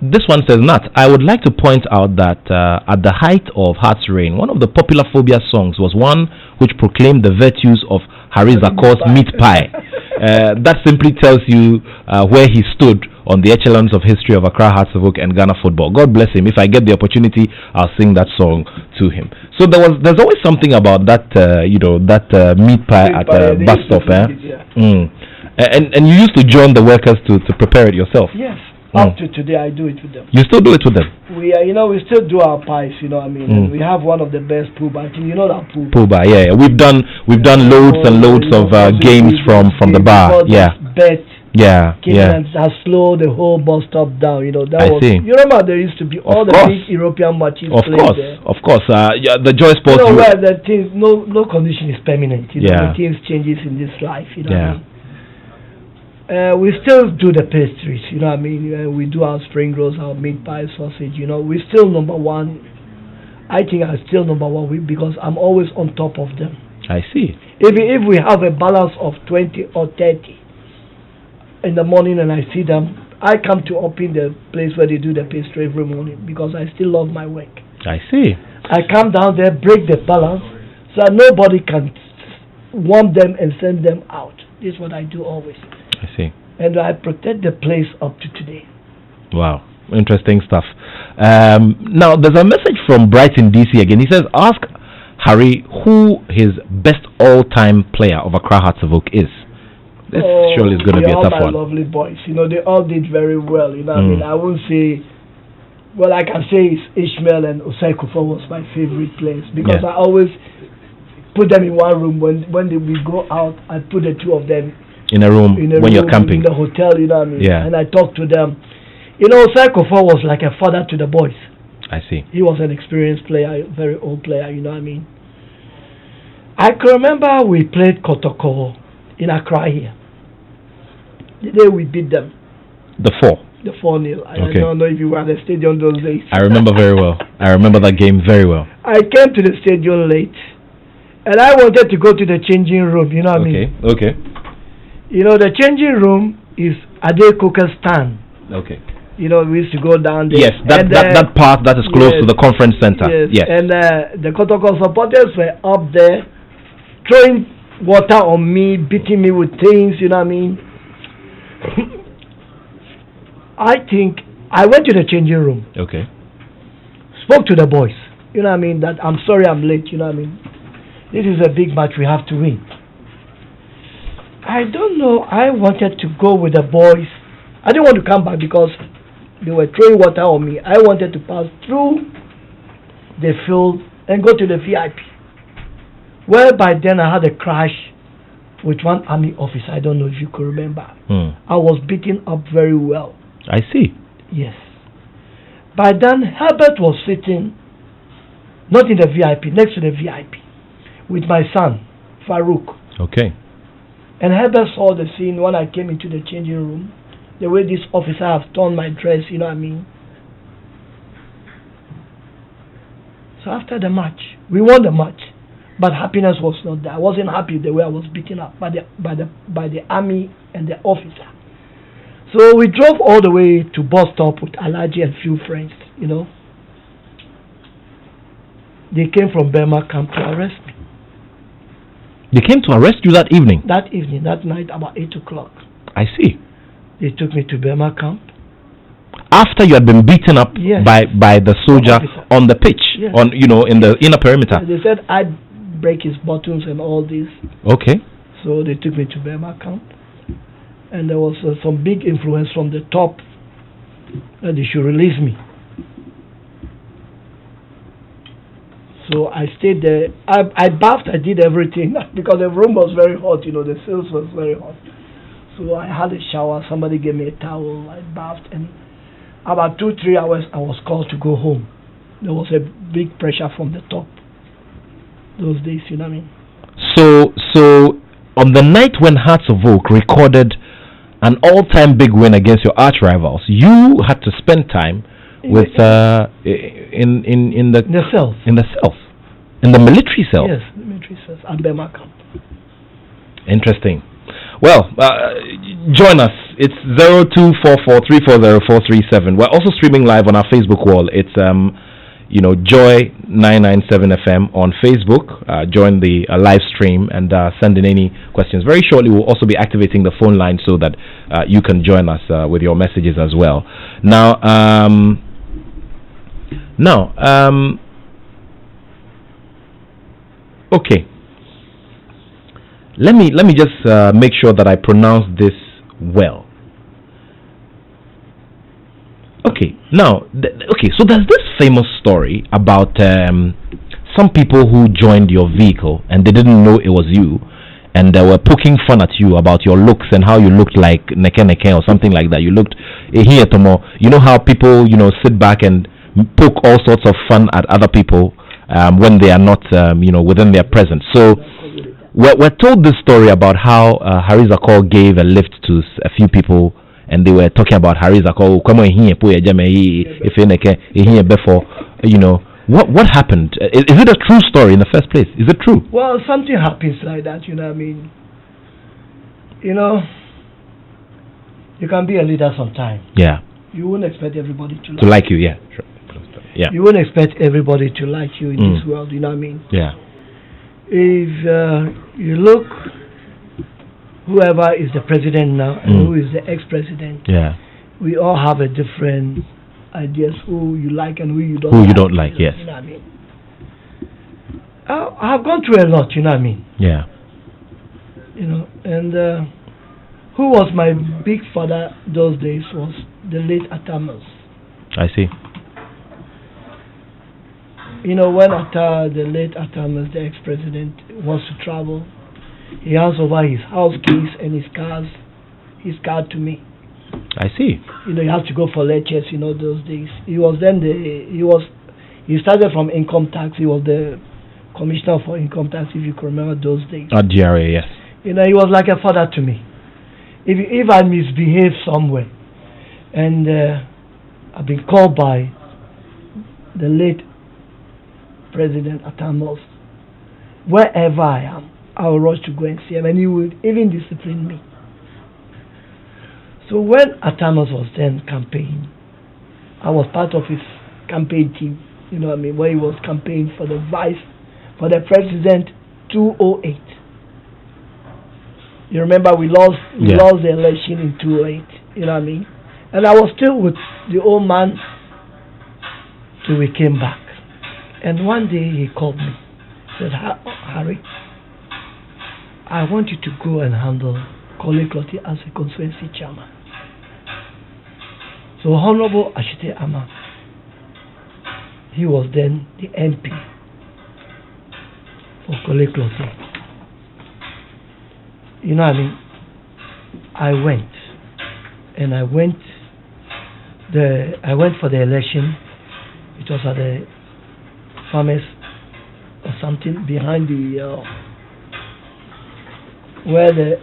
this one says, Nat, I would like to point out that at the height of Heart's reign, one of the popular phobia songs was one which proclaimed the virtues of Harry Zakor's meat pie. That simply tells you where he stood on the echelons of history of Accra Hearts of Oak and Ghana football. God bless him. If I get the opportunity, I'll sing that song to him. So there's always something about that, that meat pie at the bus stop. And you used to join the workers to prepare it yourself. Yes. Up to today, I do it with them. You still do it with them? We still do our pies. You know what I mean. And we have one of the best pooba. You know that pooba. Pooba, yeah. We've done loads and loads of games from the bar. Yeah. Bet Yeah, came in and has slowed the whole bus stop down. You know, that I was. see. You remember there used to be all the big European matches played there. Of course. Yeah, the Joy Sports. You know where the things, no condition is permanent. You know, the things changes in this life. You know what I mean? We still do the pastries. You know what I mean? We do our spring rolls, our meat pie, sausage. You know, we're still number one. I think I'm still number one because I'm always on top of them. I see. If we have a balance of 20 or 30 in the morning and I see them, I come to open the place where they do the pastry every morning because I still love my work. I see. I come down there, break the balance so that nobody can warm them and send them out. This is what I do always. I see. And I protect the place up to today. Wow. Interesting stuff. Now, there's a message from Brighton, DC again. He says, ask Harry who his best all-time player of Accra Hearts of Oak is. This surely is going to be a tough one. All my lovely boys. You know, they all did very well. You know what I mean? I won't say... Well, I can say Ishmael and Osei Kufo was my favorite players because I always put them in one room. When we go out, I put the two of them in a room when you're camping. In the hotel, you know what I mean? Yeah. And I talk to them. You know, Osei Kufo was like a father to the boys. I see. He was an experienced player, a very old player, you know what I mean? I can remember we played Kotoko in Accra here. The day we beat them. The 4-0. I don't know if you were at the stadium those days. I remember very well. I remember that game very well. I came to the stadium late. And I wanted to go to the changing room, you know what I mean? Okay. You know, the changing room is Ade Coker's stand. Okay. You know, we used to go down there. Yes, that part that is close to the conference center. Yes. And the Kotoko supporters were up there throwing water on me, beating me with things, you know what I mean? I think I went to the changing room. Okay. Spoke to the boys. You know what I mean? That I'm sorry I'm late, you know what I mean? This is a big match we have to win. I don't know. I wanted to go with the boys. I didn't want to come back because they were throwing water on me. I wanted to pass through the field and go to the VIP. Well, by then I had a crash with one army officer. I don't know if you could remember. I was beaten up very well. I see. Yes. By then, Herbert was sitting, not in the VIP, next to the VIP, with my son, Farouk. Okay. And Herbert saw the scene when I came into the changing room, the way this officer has torn my dress, you know what I mean? So after the match, we won the match, but happiness was not there. I wasn't happy the way I was beaten up by the army and the officer. So we drove all the way to bus stop with Alaji and few friends, you know. They came from Burma camp to arrest me. They came to arrest you that evening? That night, about 8 o'clock. I see. They took me to Burma camp. After you had been beaten up by the soldier on the pitch, in the inner perimeter. They said I'd break his buttons and all this. Okay. So they took me to Burma camp. And there was some big influence from the top that they should release me. So I stayed there. I bathed, I did everything because the room was very hot, you know, the cells was very hot. So I had a shower, somebody gave me a towel, I bathed, and about 2-3 hours I was called to go home. There was a big pressure from the top those days, you know what I mean? So on the night when Hearts of Oak recorded an all-time big win against your arch rivals, you had to spend time in the cells. In the cells. In the military cells. Yes, the military cells at Burma camp. Interesting. Well, join us. It's 0244340437. We're also streaming live on our Facebook wall. It's Joy 997 FM on Facebook. Join the live stream and send in any questions. Very shortly, we'll also be activating the phone line so that you can join us with your messages as well. Okay. Let me just make sure that I pronounce this well. Okay. Now, so there's this famous story about some people who joined your vehicle and they didn't know it was you, and they were poking fun at you about your looks and how you looked like Neke or something like that. You looked here tomo. You know how people sit back and poke all sorts of fun at other people when they are not within their presence. So we're told this story about how Harry Zakor gave a lift to a few people, and they were talking about Harry Zakor. Come on here, if here before What happened? Is it a true story in the first place? Is it true? Well, something happens like that, you know what I mean? You can be a leader sometime. Yeah. You won't expect everybody to like you. Yeah. Sure. Yeah. You won't expect everybody to like you in this world, you know what I mean? Yeah. If you look, whoever is the president now and who is the ex-president, yeah, we all have a different ideas who you like and who you don't. Who you don't like, yes. You know what I mean? I've gone through a lot, you know what I mean? Yeah. And who was my big father those days was the late Attoh. I see. When the late Attoh, the ex-president, wants to travel, he hands over his house keys and his car to me. I see. He has to go for lectures, those days. He started from income tax. He was the commissioner for income tax, if you can remember those days. At GRA, yes. He was like a father to me. If I misbehave somewhere, and I've been called by the late President Attoh, wherever I am, I will rush to go and see him, and he would even discipline me. So when Attoh was then campaigning, I was part of his campaign team, you know what I mean, where he was campaigning for the president 2008. You remember we lost the election in 2008, you know what I mean? And I was still with the old man till we came back. And one day he called me, said, Harry, I want you to go and handle Kole Kloti as a constituency chairman. So Honorable Ashite Ama, he was then the MP for Kole Kloti. You know what I mean? I went for the election. It was at the farmers or something behind the where the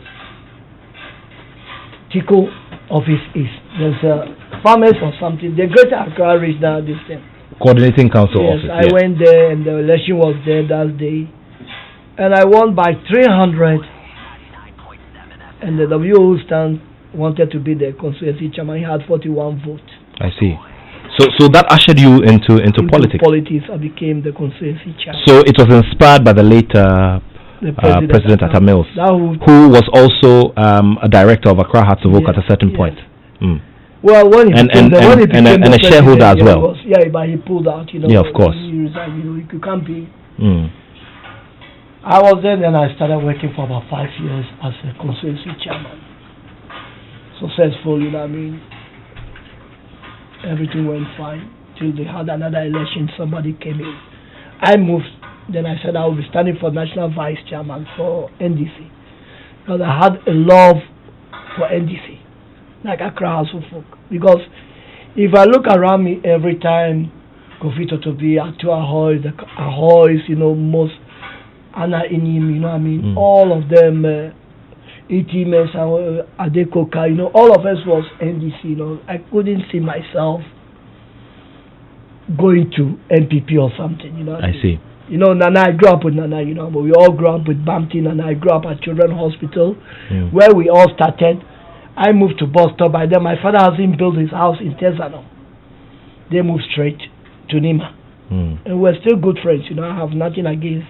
Tico office is. There's a farmers or something. The Greater Accra Regional District Coordinating Council office. I went there, and the election was there that day, and I won by 300. And the WHO stand wanted to be the constituency chairman. He had 41 votes. I see. So that ushered you into politics. I became the constituency chairman. So it was inspired by the late President Attoh, who was also a director of Accra Hearts of Oak at a certain point. Well, when he became a shareholder as well. But he pulled out. Yeah, of course. He resigned. You can't be. I was there, and I started working for about 5 years as a constituency chairman. Successful, you know what I mean? Everything went fine till they had another election. Somebody came in. I moved. Then I said I will be standing for national vice chairman for NDC, because I had a love for NDC, like Accra House of Folk. Because if I look around me every time, Kofi Totobi, Attoh Ahoy, most Anna Inim, you know what I mean? All of them, E.T. Mesa, Adekoka, all of us was NDC, I couldn't see myself going to NPP or something, I see. Nana, I grew up with Nana, but we all grew up with Bampton, and I grew up at Children's Hospital, where we all started. I moved to Boston. By then, my father hasn't built his house in Tesano. They moved straight to Nima. And we're still good friends, I have nothing against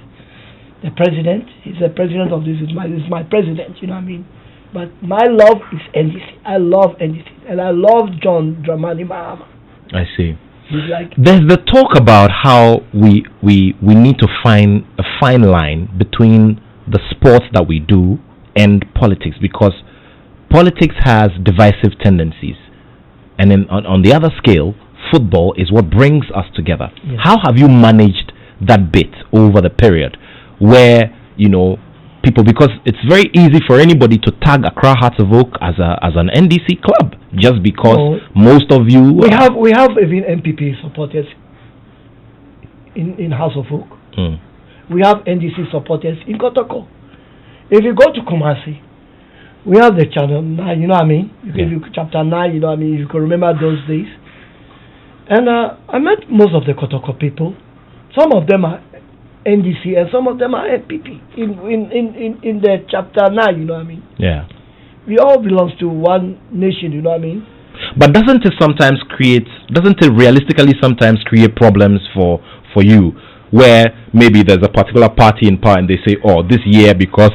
the president. He's the president of this. Is my president, you know what I mean? But my love is NDC. I love NDC, and I love John Dramani Mahama. I see. He's like, there's the talk about how we need to find a fine line between the sports that we do and politics, because politics has divisive tendencies, and then on the other scale, football is what brings us together. Yes. How have you managed that bit over the period, where people, because it's very easy for anybody to tag Accra Hearts of Oak as an NDC club, just because most of you we have even MPP supporters in House of Oak. We have NDC supporters in Kotoko. If you go to Kumasi, we have the channel 9, you know what I mean? If you chapter 9, you know what I mean? You can remember those days. And I met most of the Kotoko people. Some of them are NDC and some of them are MPP in the chapter 9, you know what I mean? Yeah. We all belong to one nation, you know what I mean? But doesn't it realistically sometimes create problems for you, where maybe there's a particular party in power and they say, oh, this year because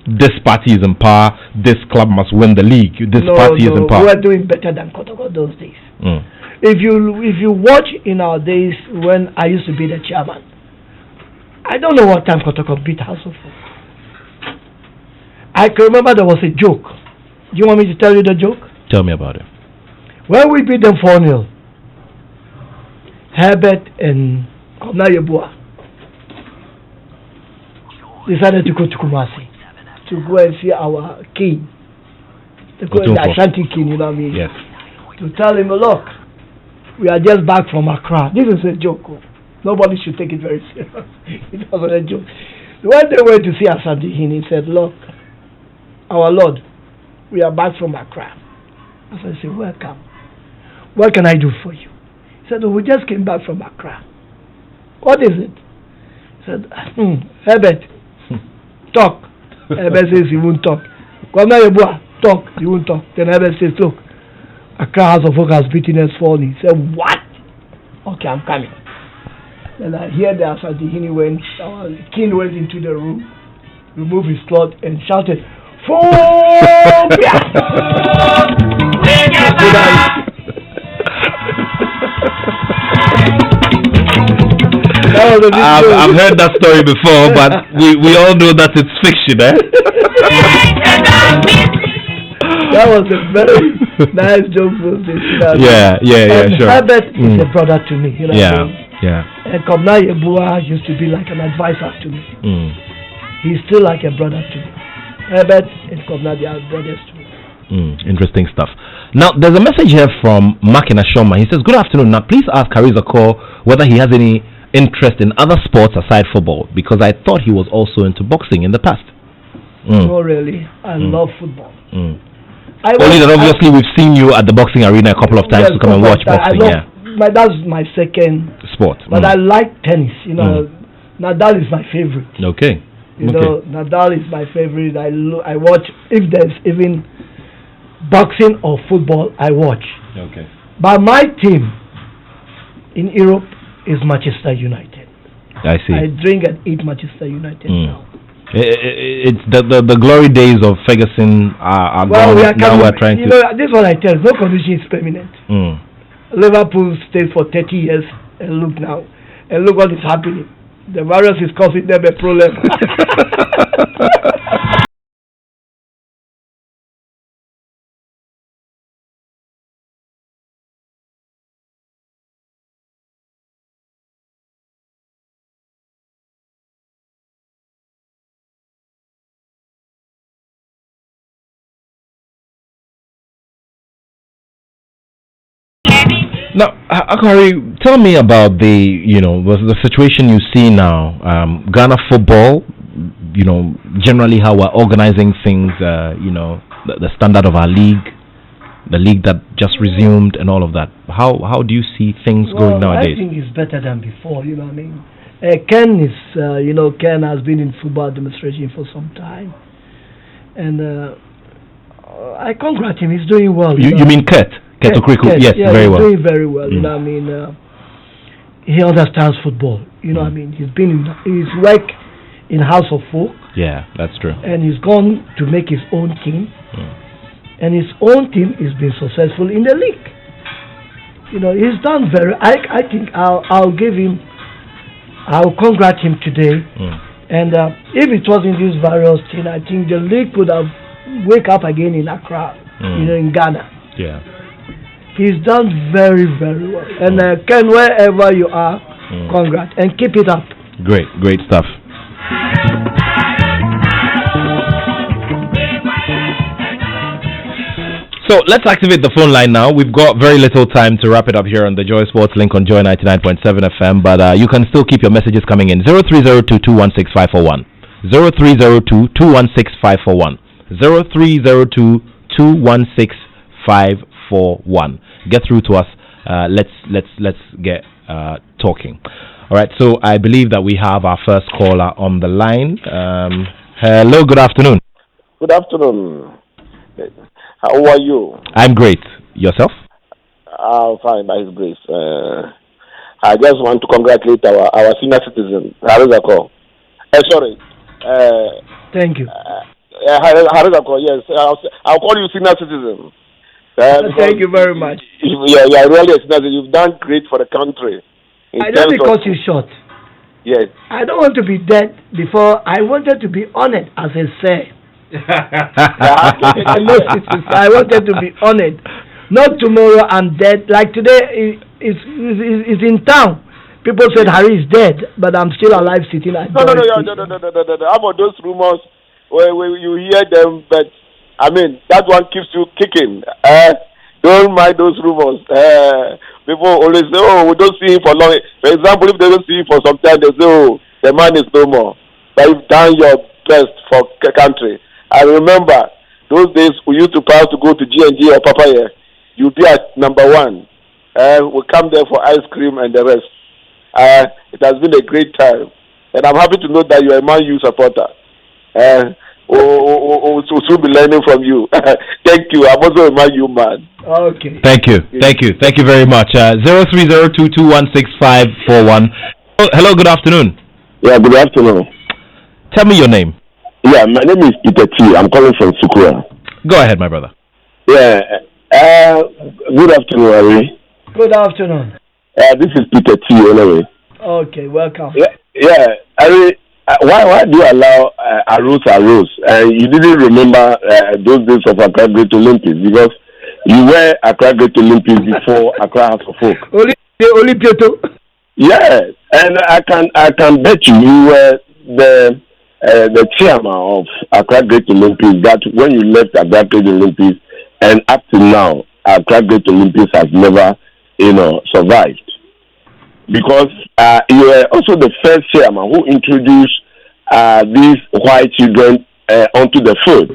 this party is in power, this club must win the league. This party is in power. We were doing better than Kotoko those days. If you watch in our days when I used to be the chairman, I don't know what time Kotoko beat House of Oak. I can remember there was a joke. Do you want me to tell you the joke? Tell me about it. When we beat them 4-0, Herbert and Nayebua decided to go to Kumasi to go and see our king, the Ashanti king, you know what I mean? Yes. To tell him, look, we are just back from Accra. This is a joke. Nobody should take it very serious. It wasn't a joke. When they went to see Ashanti, he said, look, our Lord, we are back from Accra. I said, welcome. What can I do for you? He said, we just came back from Accra. What is it? He said, Herbert, talk. Herbert says he won't talk. Talk, he won't talk. Then Herbert says, look, Accra House of Oak has beaten us 4-0. He said, what? Okay, I'm coming. Then I hear the Ashanti went, our king went into the room, removed his cloth and shouted, Phobia! I've heard that story before, but we all know that it's fiction, eh? That was a very nice joke. Yeah, sure. Herbert is a brother to me, you know. Yeah. And Kobna Yebua used to be like an advisor to me. He's still like a brother to me. Herbert and Kobna, they are brothers to me. Interesting stuff. Now, there's a message here from Mark in Ashoma. He says, good afternoon. Now, please ask Kariza Call whether he has any interest in other sports aside football, because I thought he was also into boxing in the past. No, really. I love football. Only that obviously we've seen you at the boxing arena a couple of times to come and watch boxing. That's my second sport. But I like tennis. You know, Nadal is my favorite. Okay. You know, Nadal is my favorite. I watch, if there's even boxing or football, I watch. Okay. But my team in Europe is Manchester United. I see. I drink and eat Manchester United now. It's the glory days of Ferguson are gone. Now we're trying to. You know, this is what I tell you. No condition is permanent. Liverpool stayed for 30 years and look now. And look what is happening. The virus is causing them a problem. Now, Akari, tell me about the situation you see now. Ghana football, generally how we're organizing things, the standard of our league, the league that just resumed and all of that. How do you see things going nowadays? I think it's better than before, you know what I mean? Ken is, Ken has been in football administration for some time. And I congratulate him, he's doing well. You mean Kurt? Yes, very well. He's doing very well. You know what I mean? He understands football. You know what I mean? He's worked in House of Folk. Yeah, that's true. And he's gone to make his own team. And his own team is being successful in the league. You know, he's done I think I'll congratulate him today. And if it wasn't this virus thing, I think the league could have wake up again in Accra, in Ghana. Yeah. He's done very, very well. And Ken, wherever you are, congrats. And keep it up. Great stuff. So let's activate the phone line now. We've got very little time to wrap it up here on the Joy Sports link on Joy 99.7 FM, but you can still keep your messages coming in. 0302 216 541. 0302 216 541. 0302 216 541. Get through to us. Let's get talking. All right. So I believe that we have our first caller on the line. Hello. Good afternoon. Good afternoon. How are you? I'm great. Yourself? I'm fine, by His grace. I just want to congratulate our senior citizen, Harris Attoh. Sorry. Thank you. Harris Attoh, yes. I'll call you senior citizen. Thank you very much. Yeah, really a senior citizen. You've done great for the country. I know because you're short. Yes. I don't want to be dead before. I wanted to be honored, as I say. I wanted to be honored. Not tomorrow I'm dead. Like today is in town. People said Harry is dead, but I'm still alive sitting at No. How about those rumors where you hear them, but I mean that one keeps you kicking. Don't mind those rumors. People always say, oh, we don't see him for long. For example, if they don't see him for some time, they say, oh, the man is no more. But you've done your best for the country. I remember those days we used to pass to go to G&G or Papaya. You'd be at number 1. We come there for ice cream and the rest. It has been a great time. And I'm happy to know that you're a Man U supporter. We'll soon be learning from you. Thank you. I'm also a Man U man. Okay. Thank you very much. 0302216541. Hello, good afternoon. Yeah, good afternoon. Tell me your name. Yeah, my name is Peter T. I'm calling from Sukura. Go ahead, my brother. Yeah. Good afternoon, Harry. Good afternoon. This is Peter T. Anyway. Okay, welcome. Yeah. Harry, why do you allow Arose? You didn't remember those days of Accra Great Olympics because you were Accra Great Olympics before Accra House of Folk. Only Pietro. Yeah, and I can bet you were the chairman of Accra Great Olympics. That when you left Accra Great Olympics and up to now, Accra Great Olympics has never, survived. Because you were also the first chairman who introduced these white children onto the field.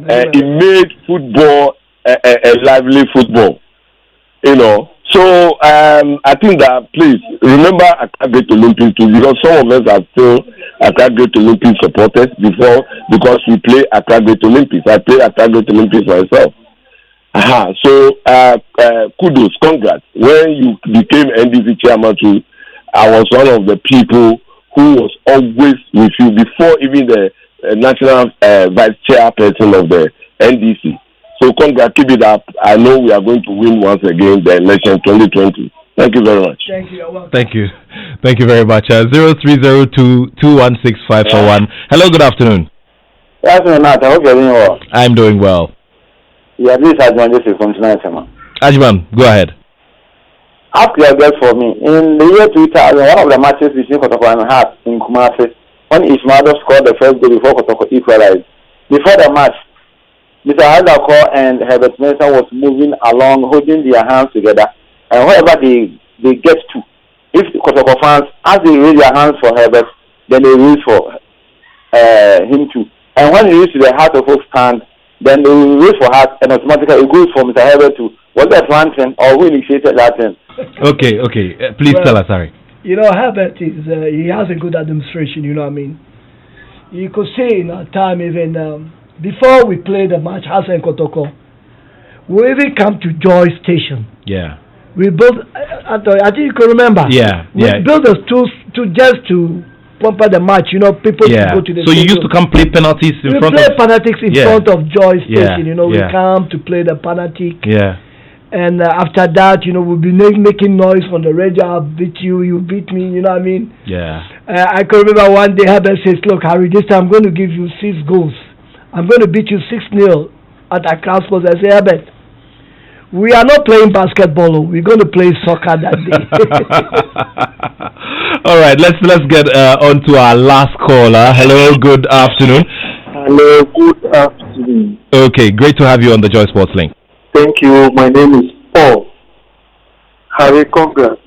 It made football a lively football, So I think that please remember Accra Great Olympics too, because some of us are still Accra Great Olympics supporters because we play Accra Great Olympics. I play Accra Great Olympics myself. So kudos, congrats. When you became NDC chairman too, I was one of the people who was always with you before even the national vice chairperson of the NDC. So congrats, keep it up. I know we are going to win once again the election 2020. Thank you very much. Thank you. Thank you very much. 0302216541. Hello, good afternoon. Good afternoon, Nat. I hope you're doing well. I'm doing well. Yeah, this is Ajman Joseph from tonight, man. Ajman, go ahead. Ask your guest for me. In the year 2000, one of the matches between Kotoko and Hearts in Kumasi, when Ismail scored the first goal before Kotoko equalized. Before the match, Mr. Hadako and Herbert Mason was moving along, holding their hands together, and wherever they get to, if the Kotoko fans, as they raise their hands for Herbert, then they raise for him too. And when he reaches the Heart of Hope stand, then they will raise for Heart, and automatically it goes for Mr. Herbert too. Was that one thing, or who initiated that thing? Okay. Please tell us, sorry. Herbert is he has a good administration. You know what I mean. You could see in our time even before we played the match, Hassan Kotoko, we even come to Joy Station. Yeah. We built. I think you can remember. Yeah. We built those tools to pamper the match. People to go to the. So you used to come play penalties in front of. We play penalties in front of Joy Station. Yeah. We come to play the penalty. Yeah. And after that, we'll be making noise on the radio. I'll beat you, you beat me, you know what I mean? Yeah. I can remember one day Herbert says, look, Harry, this time I'm going to give you 6 goals. I'm going to beat you 6-0 at Accra Sports. I say, Herbert, we are not playing basketball. We're going to play soccer that day. All right, let's get on to our last caller. Hello, good afternoon. Hello, good afternoon. Okay, great to have you on the Joy Sports Link. Thank you. My name is Paul. Harry, congrats.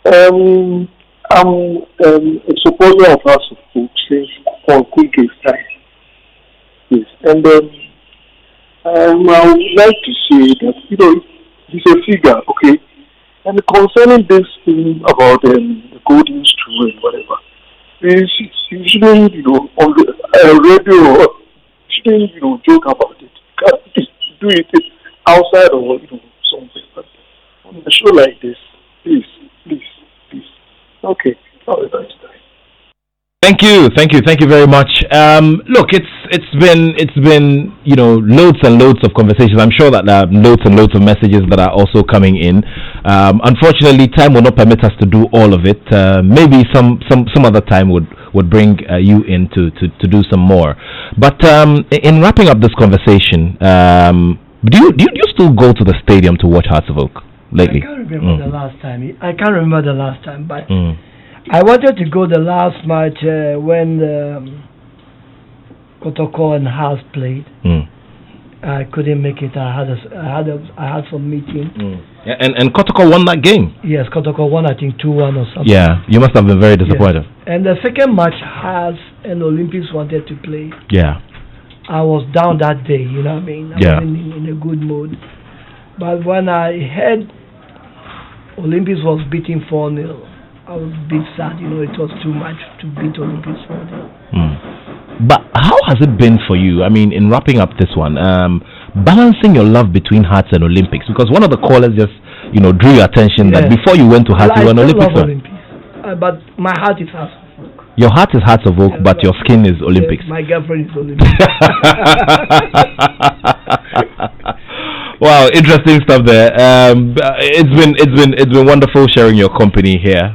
I'm a supporter of House of Folk since Paul Quick's time. Yes. And I would like to say that, he's a figure, okay? And concerning this thing about the golden stool and whatever, you shouldn't, on the radio, shouldn't, joke about it. You can't do it outside or, something. But on a show like this, please. Okay. Have a nice time. Thank you very much. Look, it's been loads and loads of conversations. I'm sure that there are loads and loads of messages that are also coming in. Unfortunately, time will not permit us to do all of it. Maybe some other time would bring you in to do some more. But in wrapping up this conversation, do you still go to the stadium to watch Hearts of Oak lately? I can't remember the last time, but. I wanted to go the last match when Kotoko and Haas played. I couldn't make it. I had some meeting. And Kotoko won that game. Yes, Kotoko won. I think 2-1 or something. Yeah, you must have been very disappointed. Yes. And the second match, Haas and Olympics wanted to play. Yeah. I was down that day. You know what I mean? I wasn't in a good mood. But when I heard Olympics was beating 4-0. I was a bit sad, it was too much to beat Olympics for them. But how has it been for you? I mean, in wrapping up this one, balancing your love between Hearts and Olympics, because one of the callers just, drew your attention that before you went to Hearts, you were an Olympics fan. But my heart is Hearts of Oak. Your heart is Hearts of Oak, but your skin is Olympics. Yes, my girlfriend is Olympics. Wow, interesting stuff there. It's been wonderful sharing your company here.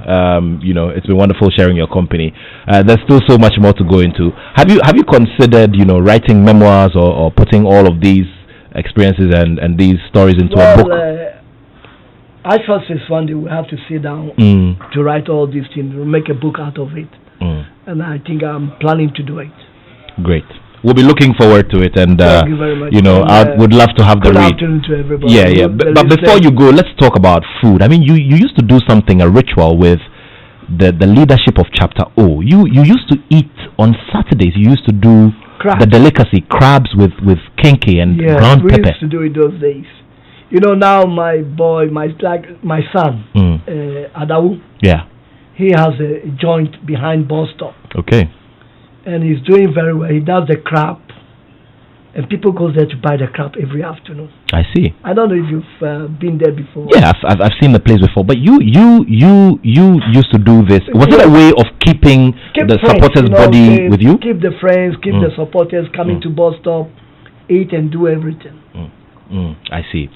It's been wonderful sharing your company. There's still so much more to go into. Have you considered writing memoirs or putting all of these experiences and these stories into a book? I first is one day we have to sit down to write all these things, make a book out of it, and I think I'm planning to do it. Great. We'll be looking forward to it, and thank you very much. I would love to have the read. Good afternoon to everybody. Yeah. But before you go, let's talk about food. I mean, you used to do something, a ritual with the leadership of Chapter O. You used to eat on Saturdays. You used to do the delicacy crabs with kenke and ground pepper. We used to do it those days. Now my son, Adawu. Yeah. He has a joint behind bus stop. Okay. And he's doing very well. He does the crab, and people go there to buy the crab every afternoon. I see. I don't know if you've been there before. Yeah, I've seen the place before. But you used to do this. Was it a way of keeping the friends, supporters' body with you? Keep the friends, keep the supporters coming to bus stop, eat and do everything. I see.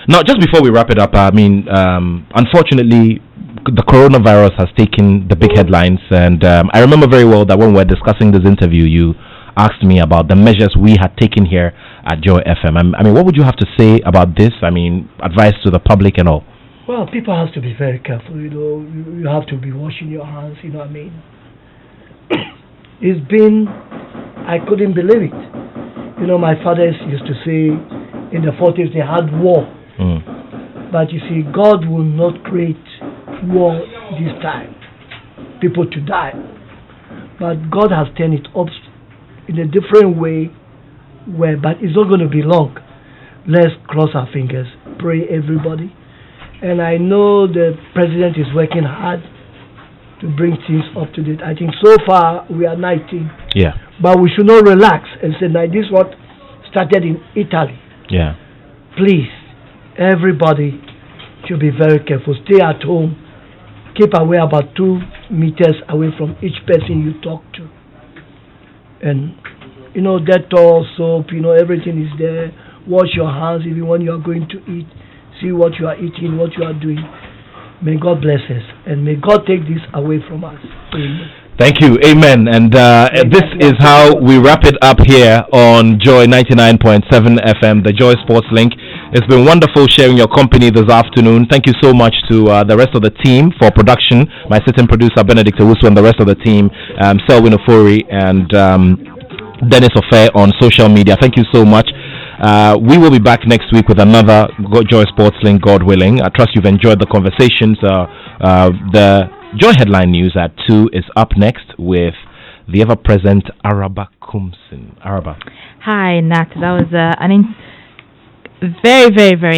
Now, just before we wrap it up, I mean, unfortunately, the coronavirus has taken the big headlines, and I remember very well that when we were discussing this interview, you asked me about the measures we had taken here at Joy FM. I mean, what would you have to say about this? I mean, advice to the public and all. Well, people have to be very careful. You have to be washing your hands. You know what I mean? I couldn't believe it. My fathers used to say in the 40s they had war. But you see, God will not create war this time, people to die. But God has turned it up in a different way, but it's not going to be long. Let's cross our fingers, pray everybody. And I know the president is working hard to bring things up to date. I think so far we are 19. Yeah. But we should not relax and say, now this is what started in Italy. Yeah. Please, everybody should be very careful. Stay at home. Keep away about 2 meters away from each person you talk to. And, Dettol, soap, everything is there. Wash your hands even when you are going to eat. See what you are eating, what you are doing. May God bless us. And may God take this away from us. Amen. Thank you. Amen. And this is how we wrap it up here on Joy 99.7 FM, the Joy Sports Link. It's been wonderful sharing your company this afternoon. Thank you so much to the rest of the team for production, my sitting producer Benedict Owusu and the rest of the team, Selwyn Ofori and Dennis Ofe on social media. Thank you so much. We will be back next week with another Joy Sports Link, God willing. I trust you've enjoyed the conversations. The Joy Headline News at 2 is up next with the ever-present Araba Kumsin. Araba. Hi, Nat. That was very, very, very